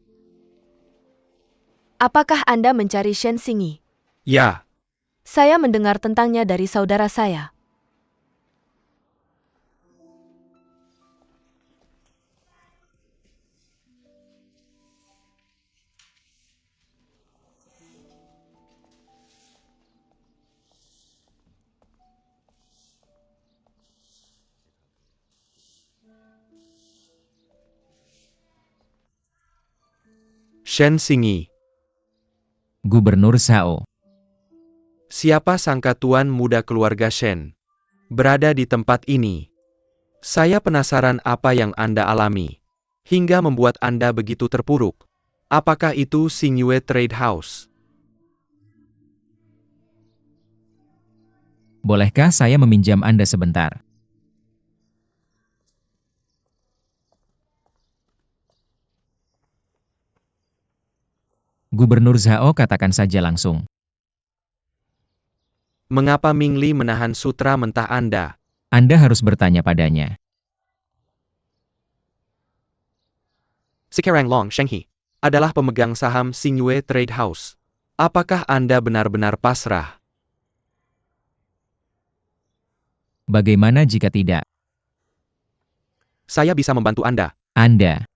Apakah Anda mencari Shen Xingyi? Ya, Saya mendengar tentangnya dari saudara saya. Shen Xingyi. Gubernur Zhao. Siapa sangka tuan muda keluarga Shen berada di tempat ini. Saya penasaran apa yang Anda alami hingga membuat Anda begitu terpuruk. Apakah itu Xingyue Trade House? Bolehkah saya meminjam Anda sebentar? Gubernur Zhao katakan saja langsung. Mengapa Ming Li menahan sutra mentah Anda? Anda harus bertanya padanya. Sekarang Long Shenghi adalah pemegang saham Xingyue Trade House. Apakah Anda benar-benar pasrah? Bagaimana jika tidak? Saya bisa membantu Anda. Anda.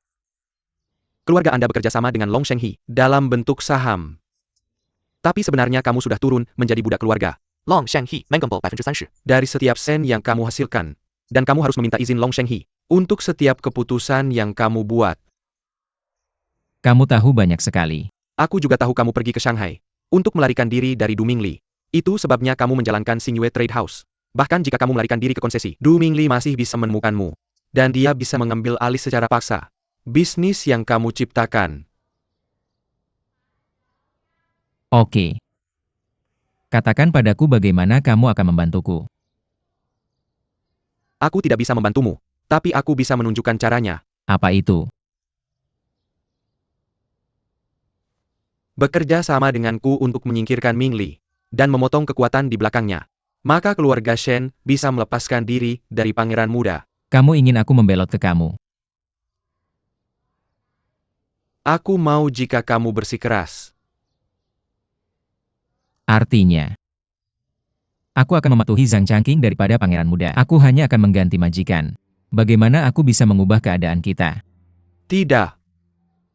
Keluarga Anda bekerja sama dengan Long Shenghi dalam bentuk saham. Tapi sebenarnya kamu sudah turun menjadi budak keluarga. Long Shenghi menggembel 30%. Dari setiap sen yang kamu hasilkan. Dan kamu harus meminta izin Long Shenghi untuk setiap keputusan yang kamu buat. Kamu tahu banyak sekali. Aku juga tahu kamu pergi ke Shanghai untuk melarikan diri dari Du Mingli. Itu sebabnya kamu menjalankan Xingyue Trade House. Bahkan jika kamu melarikan diri ke konsesi, Du Mingli masih bisa menemukanmu. Dan dia bisa mengambil alih secara paksa bisnis yang kamu ciptakan. Oke. Katakan padaku bagaimana kamu akan membantuku. Aku tidak bisa membantumu, tapi aku bisa menunjukkan caranya. Apa itu? Bekerja sama denganku untuk menyingkirkan Ming Li dan memotong kekuatan di belakangnya. Maka keluarga Shen bisa melepaskan diri dari pangeran muda. Kamu ingin aku membelot ke kamu. Aku mau jika kamu bersikeras. Artinya, aku akan mematuhi Zhang Changqing daripada pangeran muda. Aku hanya akan mengganti majikan. Bagaimana aku bisa mengubah keadaan kita? Tidak.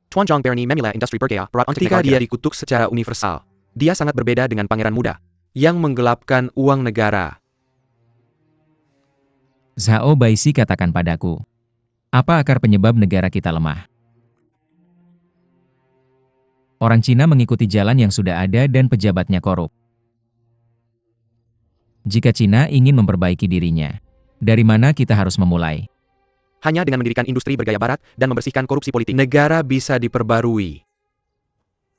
Tuan Zhang Bernie Memila Industri Bergaya ketika dia dikutuk secara universal. Dia sangat berbeda dengan pangeran muda yang menggelapkan uang negara. Zhao Baisi katakan padaku. Apa akar penyebab negara kita lemah? Orang Cina mengikuti jalan yang sudah ada dan pejabatnya korup. Jika Cina ingin memperbaiki dirinya, dari mana kita harus memulai? Hanya dengan mendirikan industri bergaya barat dan membersihkan korupsi politik, negara bisa diperbarui.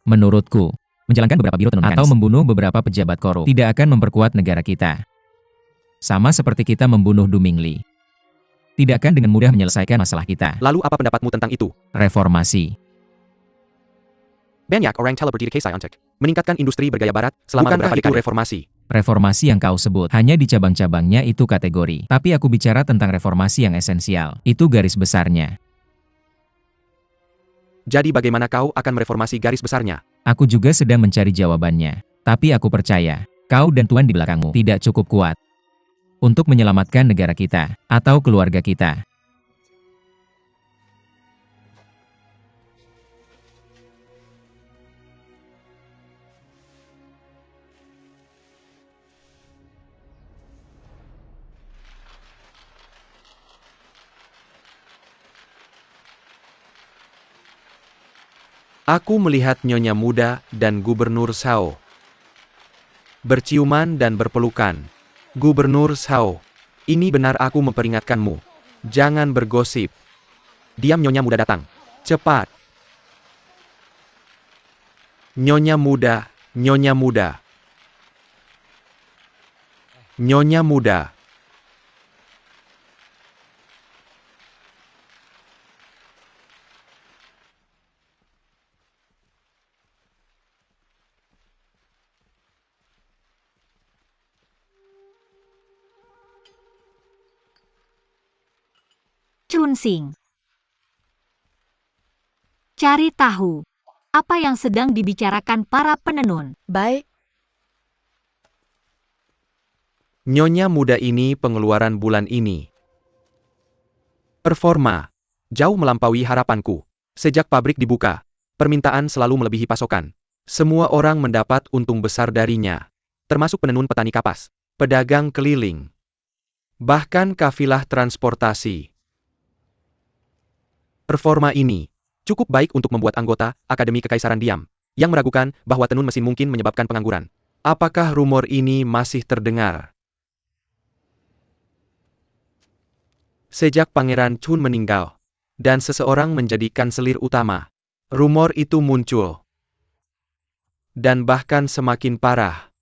Menurutku, menjalankan beberapa biro tenun atau membunuh beberapa pejabat korup tidak akan memperkuat negara kita. Sama seperti kita membunuh Du Mingli. Tidak akan dengan mudah menyelesaikan masalah kita. Lalu apa pendapatmu tentang itu? Reformasi. Banyak orang telah berdiri kesai untuk meningkatkan industri bergaya barat selama beberapa dekade. Reformasi. Reformasi yang kau sebut hanya di cabang-cabangnya itu kategori. Tapi aku bicara tentang reformasi yang esensial. Itu garis besarnya. Jadi bagaimana kau akan mereformasi garis besarnya? Aku juga sedang mencari jawabannya. Tapi aku percaya, kau dan Tuan di belakangmu tidak cukup kuat untuk menyelamatkan negara kita atau keluarga kita. Aku melihat Nyonya Muda dan Gubernur Zhao berciuman dan berpelukan. Gubernur Zhao, ini benar aku memperingatkanmu. Jangan bergosip. Diam, Nyonya Muda datang. Cepat. Nyonya Muda, Nyonya Muda. Nyonya Muda. Chunsing. Cari tahu apa yang sedang dibicarakan para penenun. Baik, Nyonya Muda ini pengeluaran bulan ini. Performa jauh melampaui harapanku. Sejak pabrik dibuka, permintaan selalu melebihi pasokan. Semua orang mendapat untung besar darinya, termasuk penenun petani kapas, pedagang keliling, bahkan kafilah transportasi. Performa ini cukup baik untuk membuat anggota Akademi Kekaisaran diam, yang meragukan bahwa tenun mesin mungkin menyebabkan pengangguran. Apakah rumor ini masih terdengar? Sejak Pangeran Chun meninggal, dan seseorang menjadi kanselir utama, rumor itu muncul. Dan bahkan semakin parah.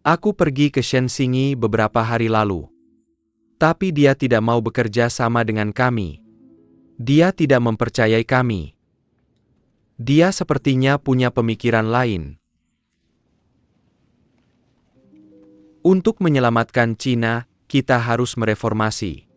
Aku pergi ke Shen Xingyi beberapa hari lalu. Tapi dia tidak mau bekerja sama dengan kami. Dia tidak mempercayai kami. Dia sepertinya punya pemikiran lain. Untuk menyelamatkan Cina, kita harus mereformasi.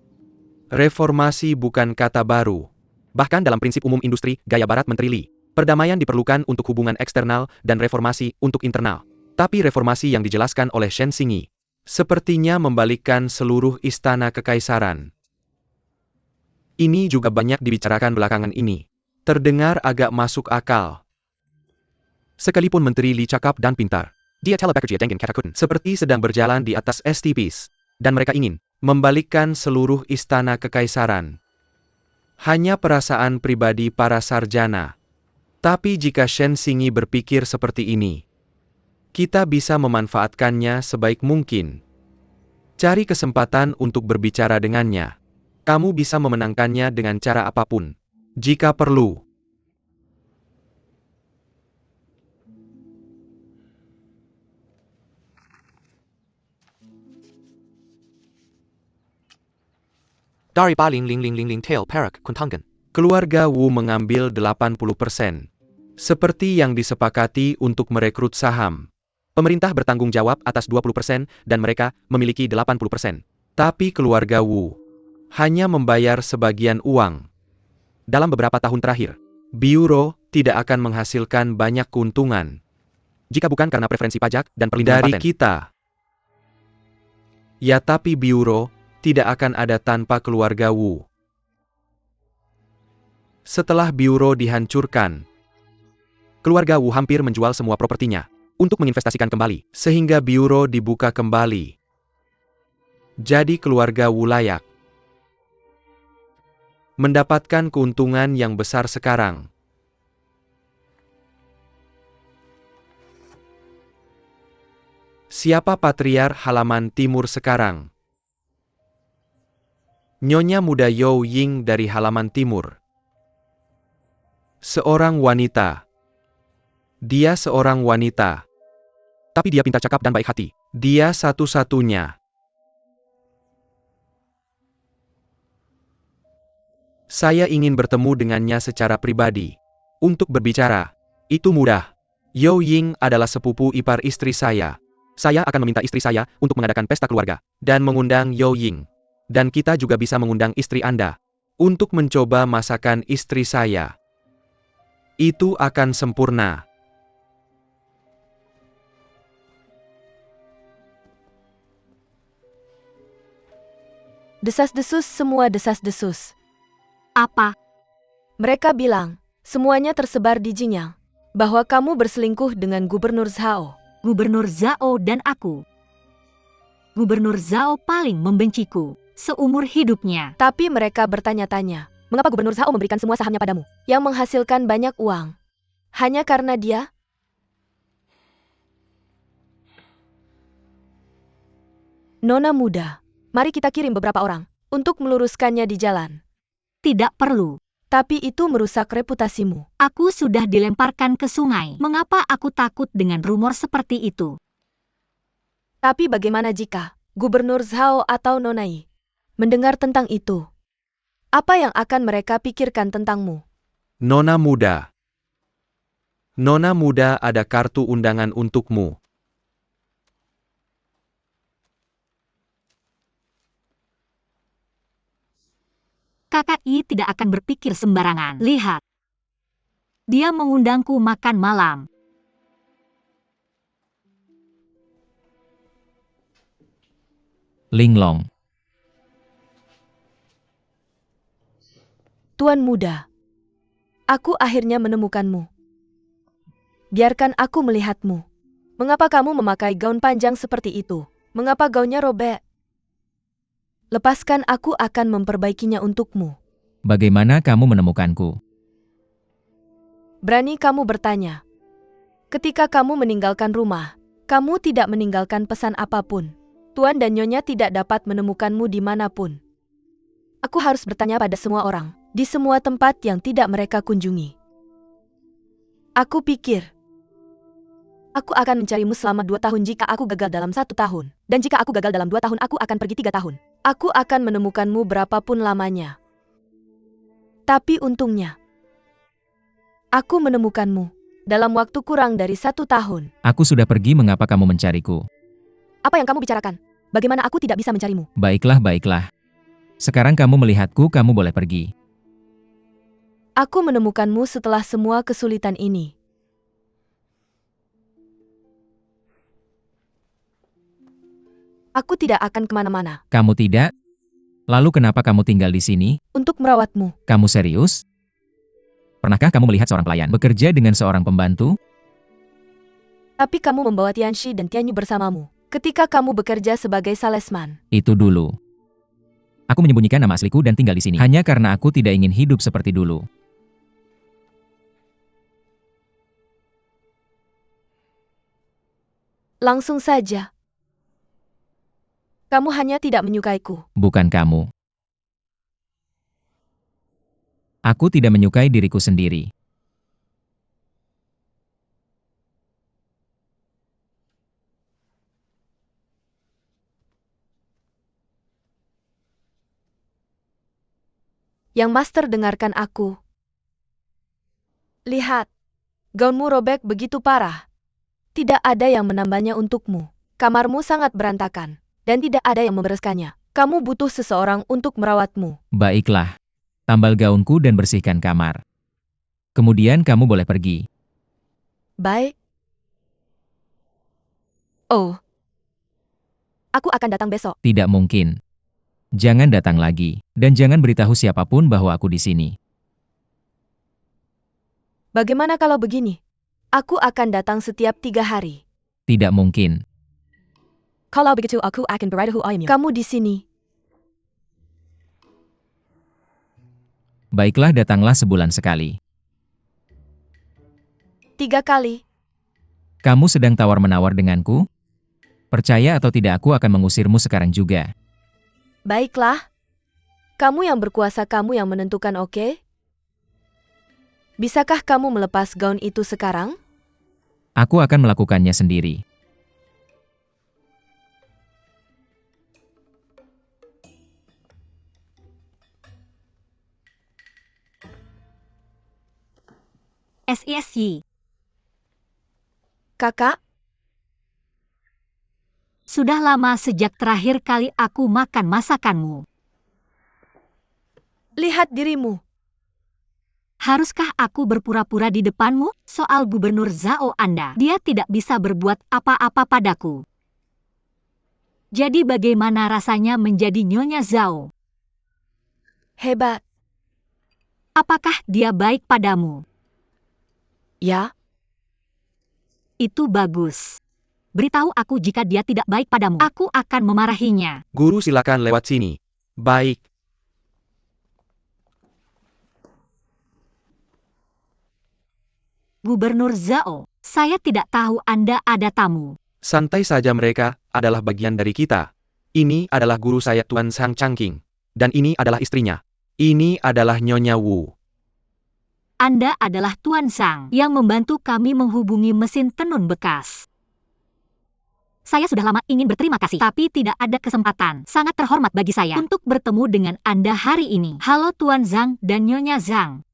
Reformasi bukan kata baru. Bahkan dalam prinsip umum industri, gaya barat menteri Li, perdamaian diperlukan untuk hubungan eksternal dan reformasi untuk internal. Tapi reformasi yang dijelaskan oleh Shen Xingyi sepertinya membalikkan seluruh istana kekaisaran. Ini juga banyak dibicarakan belakangan ini. Terdengar agak masuk akal. Sekalipun Menteri Li cakap dan pintar, dia telebekerja dengan kata-kata seperti sedang berjalan di atas es tipis. Dan mereka ingin membalikkan seluruh istana kekaisaran. Hanya perasaan pribadi para sarjana. Tapi jika Shen Xingyi berpikir seperti ini, kita bisa memanfaatkannya sebaik mungkin. Cari kesempatan untuk berbicara dengannya. Kamu bisa memenangkannya dengan cara apapun, jika perlu. Dari 80,000 tael perak kuntangan. Keluarga Wu mengambil 80%. Seperti yang disepakati untuk merekrut saham. Pemerintah bertanggung jawab atas 20% dan mereka memiliki 80%. Tapi keluarga Wu hanya membayar sebagian uang. Dalam beberapa tahun terakhir, Biuro tidak akan menghasilkan banyak keuntungan. Jika bukan karena preferensi pajak dan perlindungan paten. Dari kita. Ya, tapi Biuro tidak akan ada tanpa keluarga Wu. Setelah Biuro dihancurkan, keluarga Wu hampir menjual semua propertinya untuk menginvestasikan kembali, sehingga Biuro dibuka kembali. Jadi keluarga Wu layak mendapatkan keuntungan yang besar sekarang. Siapa patriar halaman timur sekarang? Nyonya Muda You Ying dari halaman timur. Seorang wanita. Dia seorang wanita. Tapi dia pintar cakap dan baik hati. Dia satu-satunya. Saya ingin bertemu dengannya secara pribadi. Untuk berbicara. Itu mudah. You Ying adalah sepupu ipar istri saya. Saya akan meminta istri saya untuk mengadakan pesta keluarga. Dan mengundang You Ying. Dan kita juga bisa mengundang istri Anda. Untuk mencoba masakan istri saya. Itu akan sempurna. desas-desus semua desas-desus. Apa? Mereka bilang, semuanya tersebar di Jinyang, bahwa kamu berselingkuh dengan Gubernur Zhao. Gubernur Zhao dan aku. Gubernur Zhao paling membenciku seumur hidupnya. Tapi mereka bertanya-tanya, Mengapa Gubernur Zhao memberikan semua sahamnya padamu? Yang menghasilkan banyak uang. Hanya karena dia? Nona muda, mari kita kirim beberapa orang untuk meluruskannya di jalan. Tidak perlu. Tapi itu merusak reputasimu. Aku sudah dilemparkan ke sungai. Mengapa aku takut dengan rumor seperti itu? Tapi bagaimana jika Gubernur Zhao atau Nonai mendengar tentang itu? Apa yang akan mereka pikirkan tentangmu? Nona muda. Nona muda, ada kartu undangan untukmu. Kakak I tidak akan berpikir sembarangan. Lihat. Dia mengundangku makan malam. Linglong. Tuan muda, aku akhirnya menemukanmu. Biarkan aku melihatmu. Mengapa kamu memakai gaun panjang seperti itu? Mengapa gaunnya robek? Lepaskan, aku akan memperbaikinya untukmu. Bagaimana kamu menemukanku? Berani kamu bertanya. Ketika kamu meninggalkan rumah, kamu tidak meninggalkan pesan apapun. Tuan dan Nyonya tidak dapat menemukanmu dimanapun. Aku harus bertanya pada semua orang, di semua tempat yang tidak mereka kunjungi. Aku pikir, aku akan mencarimu selama 2 tahun jika aku gagal dalam 1 tahun. Dan jika aku gagal dalam 2 tahun, aku akan pergi 3 tahun. Aku akan menemukanmu berapapun lamanya. Tapi untungnya, aku menemukanmu dalam waktu kurang dari 1 tahun. Aku sudah pergi, mengapa kamu mencariku? Apa yang kamu bicarakan? Bagaimana aku tidak bisa mencarimu? Baiklah, baiklah. Sekarang kamu melihatku, kamu boleh pergi. Aku menemukanmu setelah semua kesulitan ini. Aku tidak akan kemana-mana. Kamu tidak? Lalu kenapa kamu tinggal di sini? Untuk merawatmu. Kamu serius? Pernahkah kamu melihat seorang pelayan bekerja dengan seorang pembantu? Tapi kamu membawa Tianxi dan Tianyu bersamamu. Ketika kamu bekerja sebagai salesman. Itu dulu. Aku menyembunyikan nama asliku dan tinggal di sini. Hanya karena aku tidak ingin hidup seperti dulu. Langsung saja. Kamu hanya tidak menyukaiku. Bukan kamu. Aku tidak menyukai diriku sendiri. Yang Master, dengarkan aku. Lihat. Gaunmu robek begitu parah. Tidak ada yang menambahnya untukmu. Kamarmu sangat berantakan. Dan tidak ada yang membereskannya. Kamu butuh seseorang untuk merawatmu. Baiklah. Tambal gaunku dan bersihkan kamar. Kemudian kamu boleh pergi. Baik. Oh. Aku akan datang besok. Tidak mungkin. Jangan datang lagi. Dan jangan beritahu siapapun bahwa aku di sini. Bagaimana kalau begini? Aku akan datang setiap 3 hari. Tidak mungkin. Kalau begitu aku akan beritahu ayahmu. Kamu di sini. Baiklah, datanglah sebulan sekali. 3 kali. Kamu sedang tawar-menawar denganku? Percaya atau tidak, aku akan mengusirmu sekarang juga. Baiklah. Kamu yang berkuasa, kamu yang menentukan, oke? Bisakah kamu melepas gaun itu sekarang? Aku akan melakukannya sendiri. SISY. Kakak, Sudah lama sejak terakhir kali aku makan masakanmu. lihat dirimu. Haruskah aku berpura-pura di depanmu? Soal Gubernur Zhao Anda, dia tidak bisa berbuat apa-apa padaku. Jadi bagaimana rasanya menjadi Nyonya Zhao? Hebat. Apakah dia baik padamu? Ya, Itu bagus. Beritahu aku jika dia tidak baik padamu. Aku akan memarahinya. Guru, silakan lewat sini. Baik. Gubernur Zhao, saya tidak tahu Anda ada tamu. Santai saja, mereka adalah bagian dari kita. Ini adalah guru saya Tuan Sang Changqing. Dan ini adalah istrinya. Ini adalah Nyonya Wu. Anda adalah Tuan Sang yang membantu kami menghubungi mesin tenun bekas. Saya sudah lama ingin berterima kasih, tapi tidak ada kesempatan. Sangat terhormat bagi saya untuk bertemu dengan Anda hari ini. Halo Tuan Zhang dan Nyonya Zhang.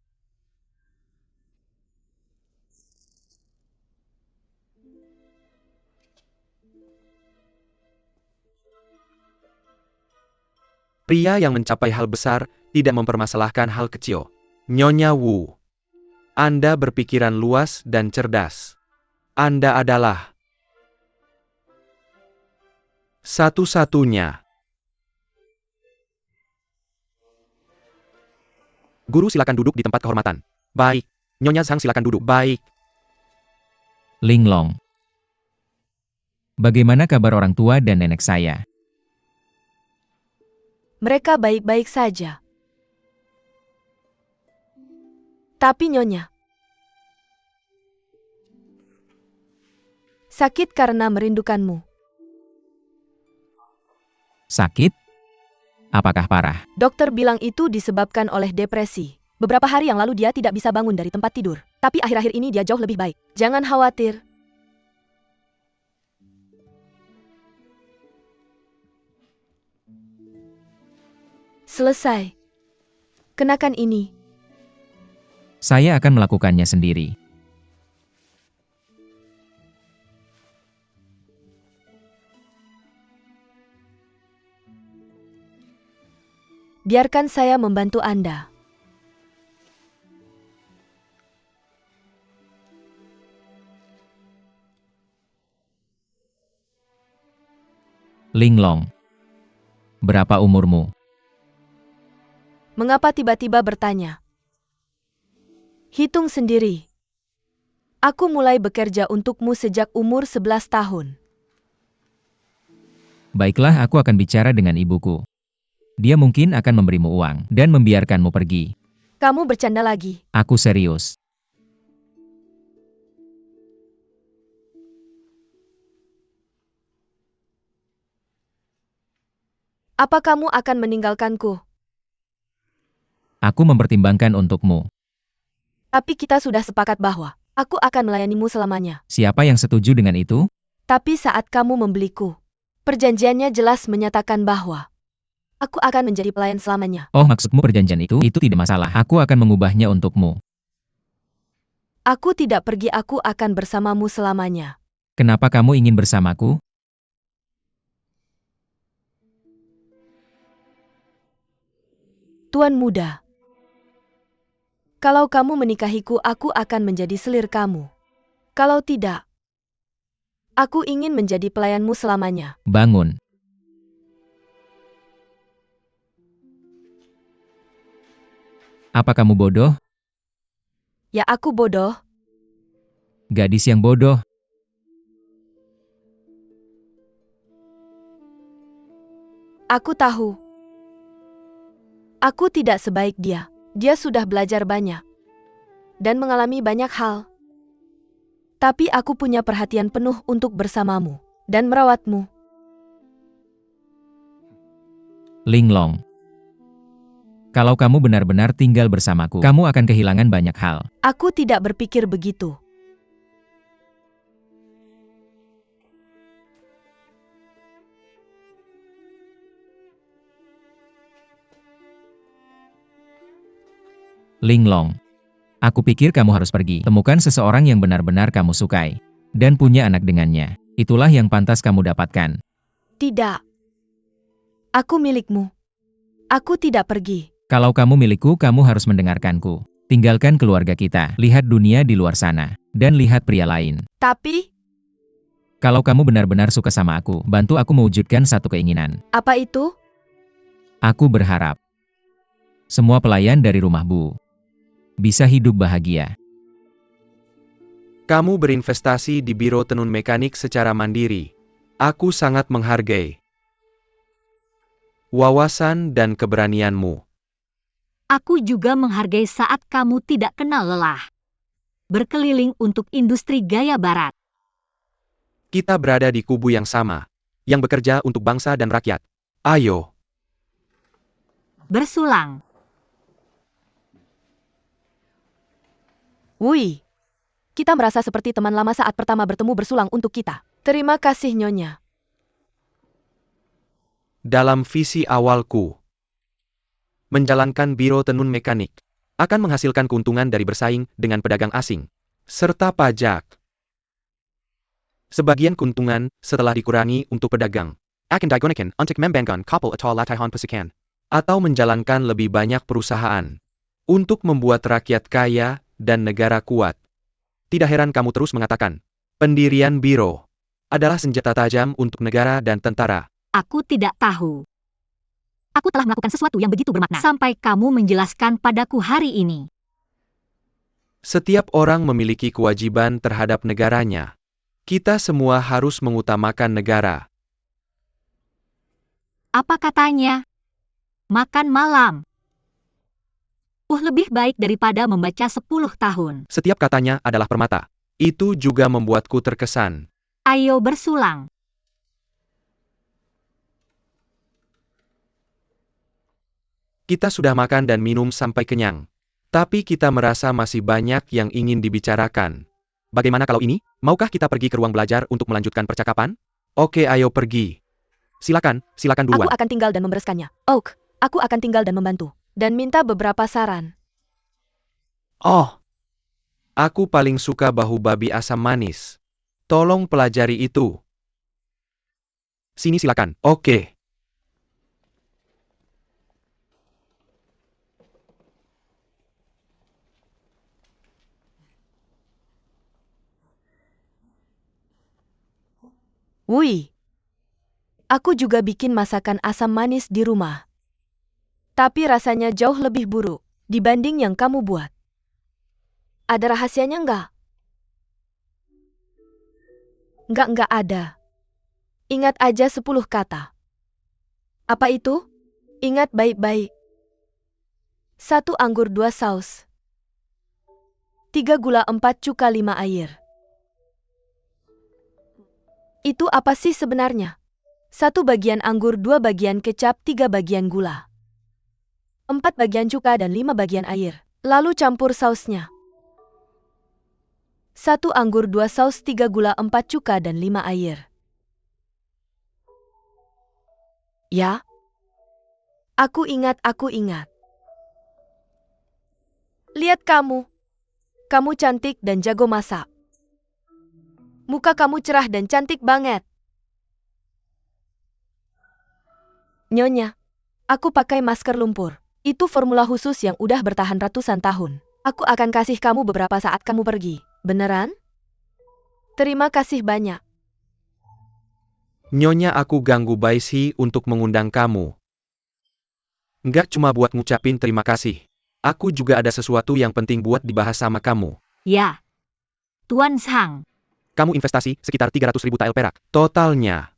Pria yang mencapai hal besar tidak mempermasalahkan hal kecil. Nyonya Wu, Anda berpikiran luas dan cerdas. Anda adalah satu-satunya. Guru, silakan duduk di tempat kehormatan. Baik. Nyonya Zhang, silakan duduk. Baik. Linglong. Bagaimana kabar orang tua dan nenek saya? Mereka baik-baik saja. Tapi Nyonya, sakit karena merindukanmu. Sakit? Apakah parah? Dokter bilang itu disebabkan oleh depresi. Beberapa hari yang lalu dia tidak bisa bangun dari tempat tidur. Tapi akhir-akhir ini dia jauh lebih baik. Jangan khawatir. Selesai. Kenakan ini. Saya akan melakukannya sendiri. Biarkan saya membantu Anda. Linglong. Berapa umurmu? Mengapa tiba-tiba bertanya? Hitung sendiri. Aku mulai bekerja untukmu sejak umur 11 tahun. Baiklah, aku akan bicara dengan ibuku. Dia mungkin akan memberimu uang dan membiarkanmu pergi. Kamu bercanda lagi. Aku serius. Apa kamu akan meninggalkanku? Aku mempertimbangkan untukmu. Tapi kita sudah sepakat bahwa aku akan melayanimu selamanya. Siapa yang setuju dengan itu? Tapi saat kamu membeliku, perjanjiannya jelas menyatakan bahwa aku akan menjadi pelayan selamanya. Oh, maksudmu perjanjian itu? Itu tidak masalah. Aku akan mengubahnya untukmu. Aku tidak pergi, aku akan bersamamu selamanya. Kenapa kamu ingin bersamaku? Tuan muda, kalau kamu menikahiku, aku akan menjadi selir kamu. Kalau tidak, aku ingin menjadi pelayanmu selamanya. Bangun. Apa kamu bodoh? Ya, aku bodoh. Gadis yang bodoh. Aku tahu. Aku tidak sebaik dia. Dia sudah belajar banyak dan mengalami banyak hal. Tapi aku punya perhatian penuh untuk bersamamu dan merawatmu. Linglong. Kalau kamu benar-benar tinggal bersamaku, kamu akan kehilangan banyak hal. Aku tidak berpikir begitu. Linglong. Aku pikir kamu harus pergi. Temukan seseorang yang benar-benar kamu sukai. Dan punya anak dengannya. Itulah yang pantas kamu dapatkan. Tidak. Aku milikmu. Aku tidak pergi. Kalau kamu milikku, kamu harus mendengarkanku. Tinggalkan keluarga kita. Lihat dunia di luar sana. Dan lihat pria lain. Tapi, Kalau kamu benar-benar suka sama aku, bantu aku mewujudkan satu keinginan. apa itu? Aku berharap semua pelayan dari rumah Bu bisa hidup bahagia. Kamu berinvestasi di Biro Tenun Mekanik secara mandiri. Aku sangat menghargai wawasan dan keberanianmu. Aku juga menghargai saat kamu tidak kenal lelah. berkeliling untuk industri gaya barat. Kita berada di kubu yang sama, yang bekerja untuk bangsa dan rakyat. Ayo, Bersulang. Wui, kita merasa seperti teman lama saat pertama bertemu bersulang untuk kita. Terima kasih Nyonya. dalam visi awalku, menjalankan biro tenun mekanik akan menghasilkan keuntungan dari bersaing dengan pedagang asing, serta pajak. Sebagian keuntungan setelah dikurangi untuk pedagang akan digunakan untuk membangun kapal atau latihan pasukan, atau menjalankan lebih banyak perusahaan untuk membuat rakyat kaya dan negara kuat. Tidak heran kamu terus mengatakan, pendirian biro adalah senjata tajam untuk negara dan tentara. Aku tidak tahu. Aku telah melakukan sesuatu yang begitu bermakna sampai kamu menjelaskan padaku hari ini. Setiap orang memiliki kewajiban terhadap negaranya. Kita semua harus mengutamakan negara. Apa katanya? Makan malam. Lebih baik daripada membaca 10 tahun. Setiap katanya adalah permata. Itu juga membuatku terkesan. Ayo bersulang. Kita sudah makan dan minum sampai kenyang. Tapi kita merasa masih banyak yang ingin dibicarakan. Bagaimana kalau ini? Maukah kita pergi ke ruang belajar untuk melanjutkan percakapan? Oke, ayo pergi. Silakan duluan. Aku akan tinggal dan membereskannya. Oak, aku akan tinggal dan membantu. Dan minta beberapa saran. Oh, aku paling suka bahu babi asam manis. Tolong pelajari itu. Sini silakan. Oke. Wui, aku juga bikin masakan asam manis di rumah. Tapi rasanya jauh lebih buruk dibanding yang kamu buat. Ada rahasianya nggak? Nggak ada. Ingat aja 10 kata. Apa itu? Ingat baik-baik. 1 anggur 2 saus. 3 gula 4 cuka 5 air. Itu apa sih sebenarnya? 1 bagian anggur 2 bagian kecap 3 bagian gula. 4 bagian cuka dan 5 bagian air. Lalu campur sausnya. 1 anggur 2 saus 3 gula 4 cuka dan 5 air. Ya? Aku ingat. Lihat kamu. Kamu cantik dan jago masak. Muka kamu cerah dan cantik banget. Nyonya, aku pakai masker lumpur. Itu formula khusus yang udah bertahan ratusan tahun. Aku akan kasih kamu beberapa saat kamu pergi. Beneran? Terima kasih banyak. Nyonya, aku ganggu Baisi untuk mengundang kamu. Nggak cuma buat ngucapin terima kasih. Aku juga ada sesuatu yang penting buat dibahas sama kamu. Ya. Tuan Sang. Kamu investasi sekitar 300.000 tael perak. Totalnya.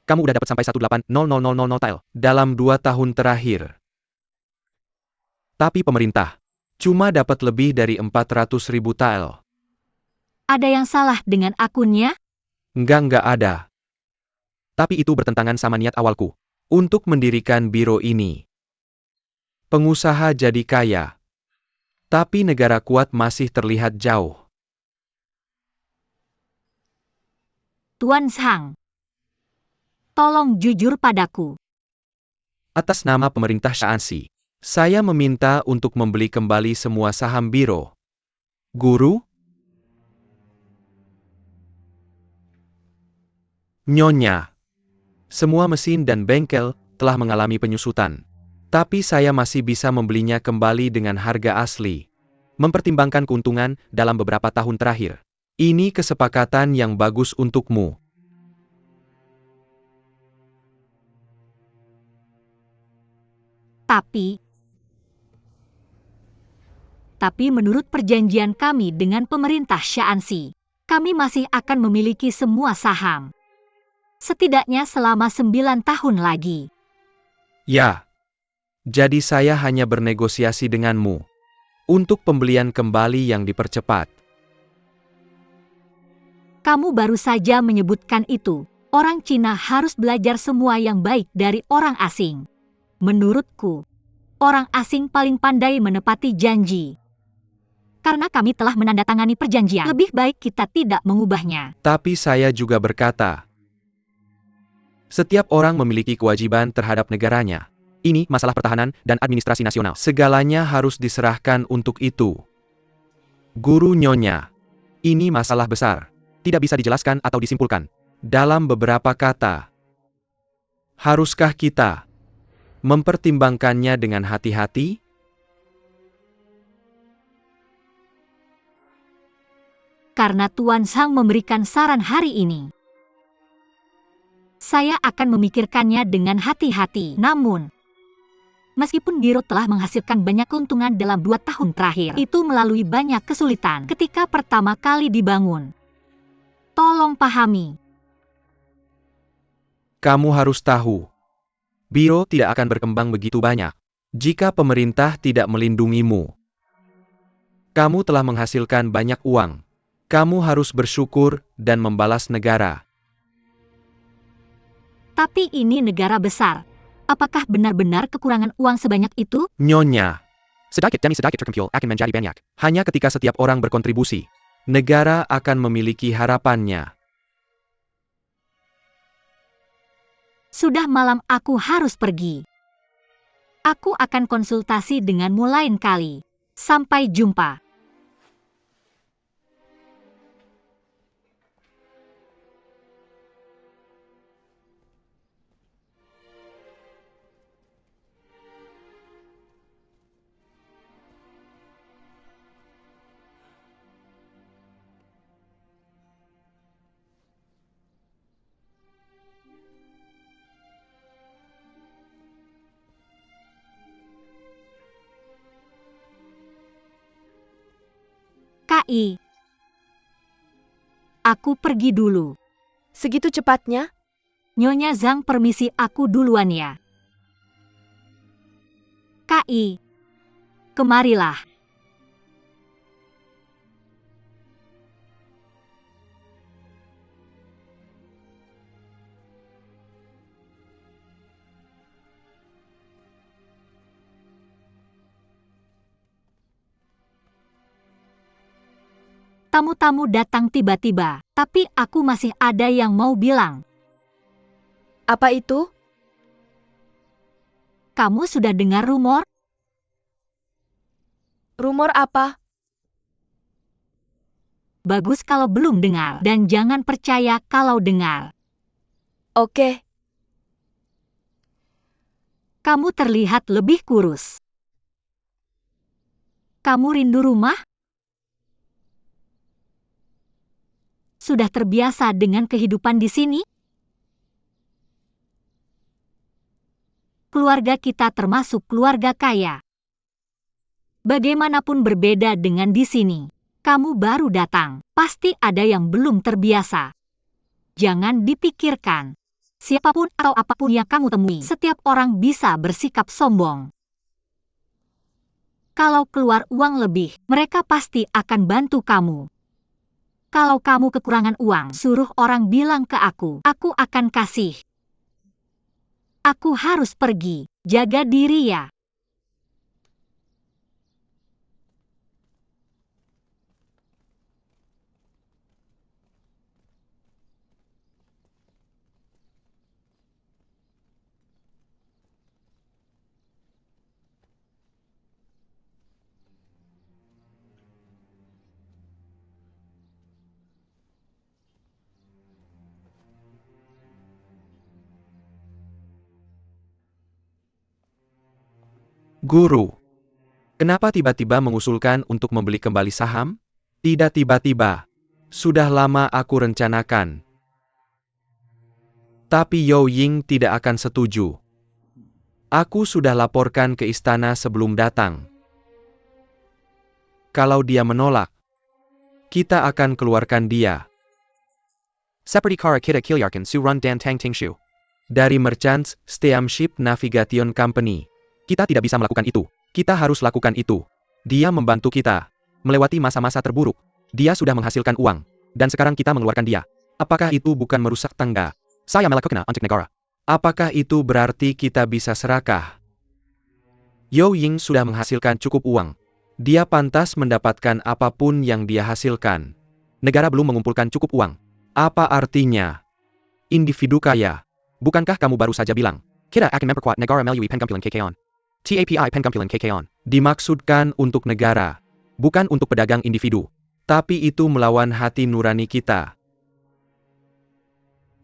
Kamu udah dapat sampai 18.000.000 tael dalam 2 tahun terakhir. Tapi pemerintah cuma dapat lebih dari 400.000 tael. Ada yang salah dengan akunnya? Nggak ada. Tapi itu bertentangan sama niat awalku untuk mendirikan biro ini. Pengusaha jadi kaya. Tapi negara kuat masih terlihat jauh. Tuan Sang. Tolong jujur padaku. Atas nama pemerintah Shaanxi, saya meminta untuk membeli kembali semua saham biro. Guru? Nyonya. Semua mesin dan bengkel telah mengalami penyusutan. Tapi saya masih bisa membelinya kembali dengan harga asli. Mempertimbangkan keuntungan dalam beberapa tahun terakhir. Ini kesepakatan yang bagus untukmu. Tapi menurut perjanjian kami dengan pemerintah Shaanxi, kami masih akan memiliki semua saham. Setidaknya selama 9 tahun lagi. Ya. Jadi saya hanya bernegosiasi denganmu. untuk pembelian kembali yang dipercepat. Kamu baru saja menyebutkan itu. Orang Cina harus belajar semua yang baik dari orang asing. Menurutku, orang asing paling pandai menepati janji. Karena kami telah menandatangani perjanjian, lebih baik kita tidak mengubahnya. Tapi saya juga berkata, setiap orang memiliki kewajiban terhadap negaranya. Ini masalah pertahanan dan administrasi nasional. Segalanya harus diserahkan untuk itu. Guru Nyonya, ini masalah besar. Tidak bisa dijelaskan atau disimpulkan dalam beberapa kata. Haruskah kita mempertimbangkannya dengan hati-hati? Karena Tuan Sang memberikan saran hari ini, saya akan memikirkannya dengan hati-hati. Namun, meskipun Biro telah menghasilkan banyak keuntungan dalam 2 tahun terakhir, itu melalui banyak kesulitan ketika pertama kali dibangun. Tolong pahami. Kamu harus tahu, Biro tidak akan berkembang begitu banyak jika pemerintah tidak melindungimu. Kamu telah menghasilkan banyak uang. Kamu harus bersyukur dan membalas negara. Tapi ini negara besar. Apakah benar-benar kekurangan uang sebanyak itu? Nyonya, sedikit demi sedikit terkumpul akan menjadi banyak. Hanya ketika setiap orang berkontribusi, negara akan memiliki harapannya. Sudah malam, aku harus pergi. Aku akan konsultasi denganmu lain kali. Sampai jumpa. KI. Aku pergi dulu. Segitu cepatnya? Nyonya Zhang, permisi, aku duluan ya. KI. Kemarilah. Tamu-tamu datang tiba-tiba, tapi aku masih ada yang mau bilang. Apa itu? Kamu sudah dengar rumor? Rumor apa? Bagus kalau belum dengar, dan jangan percaya kalau dengar. Oke. Kamu terlihat lebih kurus. Kamu rindu rumah? Sudah terbiasa dengan kehidupan di sini? Keluarga kita termasuk keluarga kaya. Bagaimanapun berbeda dengan di sini. Kamu baru datang, pasti ada yang belum terbiasa. Jangan dipikirkan. Siapapun atau apapun yang kamu temui, setiap orang bisa bersikap sombong. Kalau keluar uang lebih, mereka pasti akan bantu kamu. Kalau kamu kekurangan uang, suruh orang bilang ke aku akan kasih. Aku harus pergi, jaga diri ya. Guru, kenapa tiba-tiba mengusulkan untuk membeli kembali saham? Tidak tiba-tiba. Sudah lama aku rencanakan. Tapi Yao Ying tidak akan setuju. Aku sudah laporkan ke istana sebelum datang. Kalau dia menolak, kita akan keluarkan dia. Seperti kara kita keluarkan Su Run Dan Tang Tingshu dari Merchants Steamship Navigation Company. Kita tidak bisa melakukan itu. Kita harus lakukan itu. Dia membantu kita melewati masa-masa terburuk. Dia sudah menghasilkan uang, dan sekarang kita mengeluarkan dia. Apakah itu bukan merusak tangga? Saya melakukan untuk negara. Apakah itu berarti kita bisa serakah? Yao Ying sudah menghasilkan cukup uang. Dia pantas mendapatkan apapun yang dia hasilkan. Negara belum mengumpulkan cukup uang. Apa artinya? Individu kaya. Bukankah kamu baru saja bilang, kita akan memperkuat negara melalui pengumpulan kekayaan. TAPI pengumpulan kekayaan dimaksudkan untuk negara, bukan untuk pedagang individu. Tapi itu melawan hati nurani kita.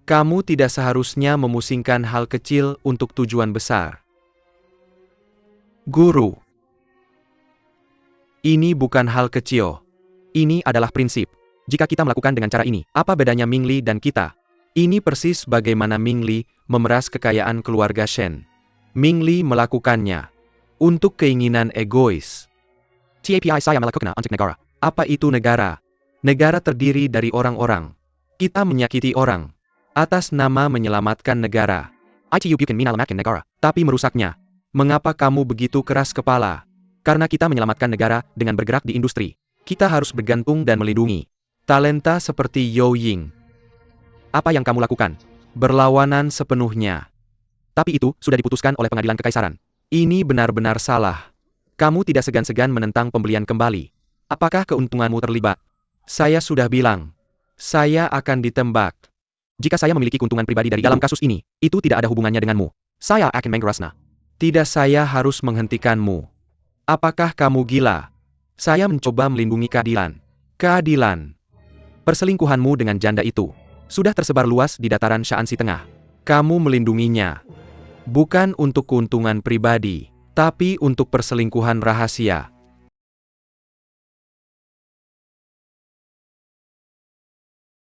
Kamu tidak seharusnya memusingkan hal kecil untuk tujuan besar. Guru. Ini bukan hal kecil. Ini adalah prinsip. Jika kita melakukan dengan cara ini, apa bedanya Ming Li dan kita? Ini persis bagaimana Ming Li memeras kekayaan keluarga Shen. Ming Li melakukannya untuk keinginan egois. TAPI saya melakukan untuk negara. Apa itu negara? Negara terdiri dari orang-orang. Kita menyakiti orang atas nama menyelamatkan negara. ITU bukan menyelamatkan negara, tapi merusaknya. Mengapa kamu begitu keras kepala? Karena kita menyelamatkan negara dengan bergerak di industri. Kita harus bergantung dan melindungi talenta seperti Yao Ying. Apa yang kamu lakukan? Berlawanan sepenuhnya. Tapi itu sudah diputuskan oleh pengadilan kekaisaran. Ini benar-benar salah. Kamu tidak segan-segan menentang pembelian kembali. Apakah keuntunganmu terlibat? Saya sudah bilang. Saya akan ditembak. Jika saya memiliki keuntungan pribadi dari dalam kasus ini, itu tidak ada hubungannya denganmu. Saya akan menggerasnya. Tidak, saya harus menghentikanmu. Apakah kamu gila? Saya mencoba melindungi keadilan. Keadilan. Perselingkuhanmu dengan janda itu sudah tersebar luas di dataran Shanxi Tengah. Kamu melindunginya. Bukan untuk keuntungan pribadi, tapi untuk perselingkuhan rahasia.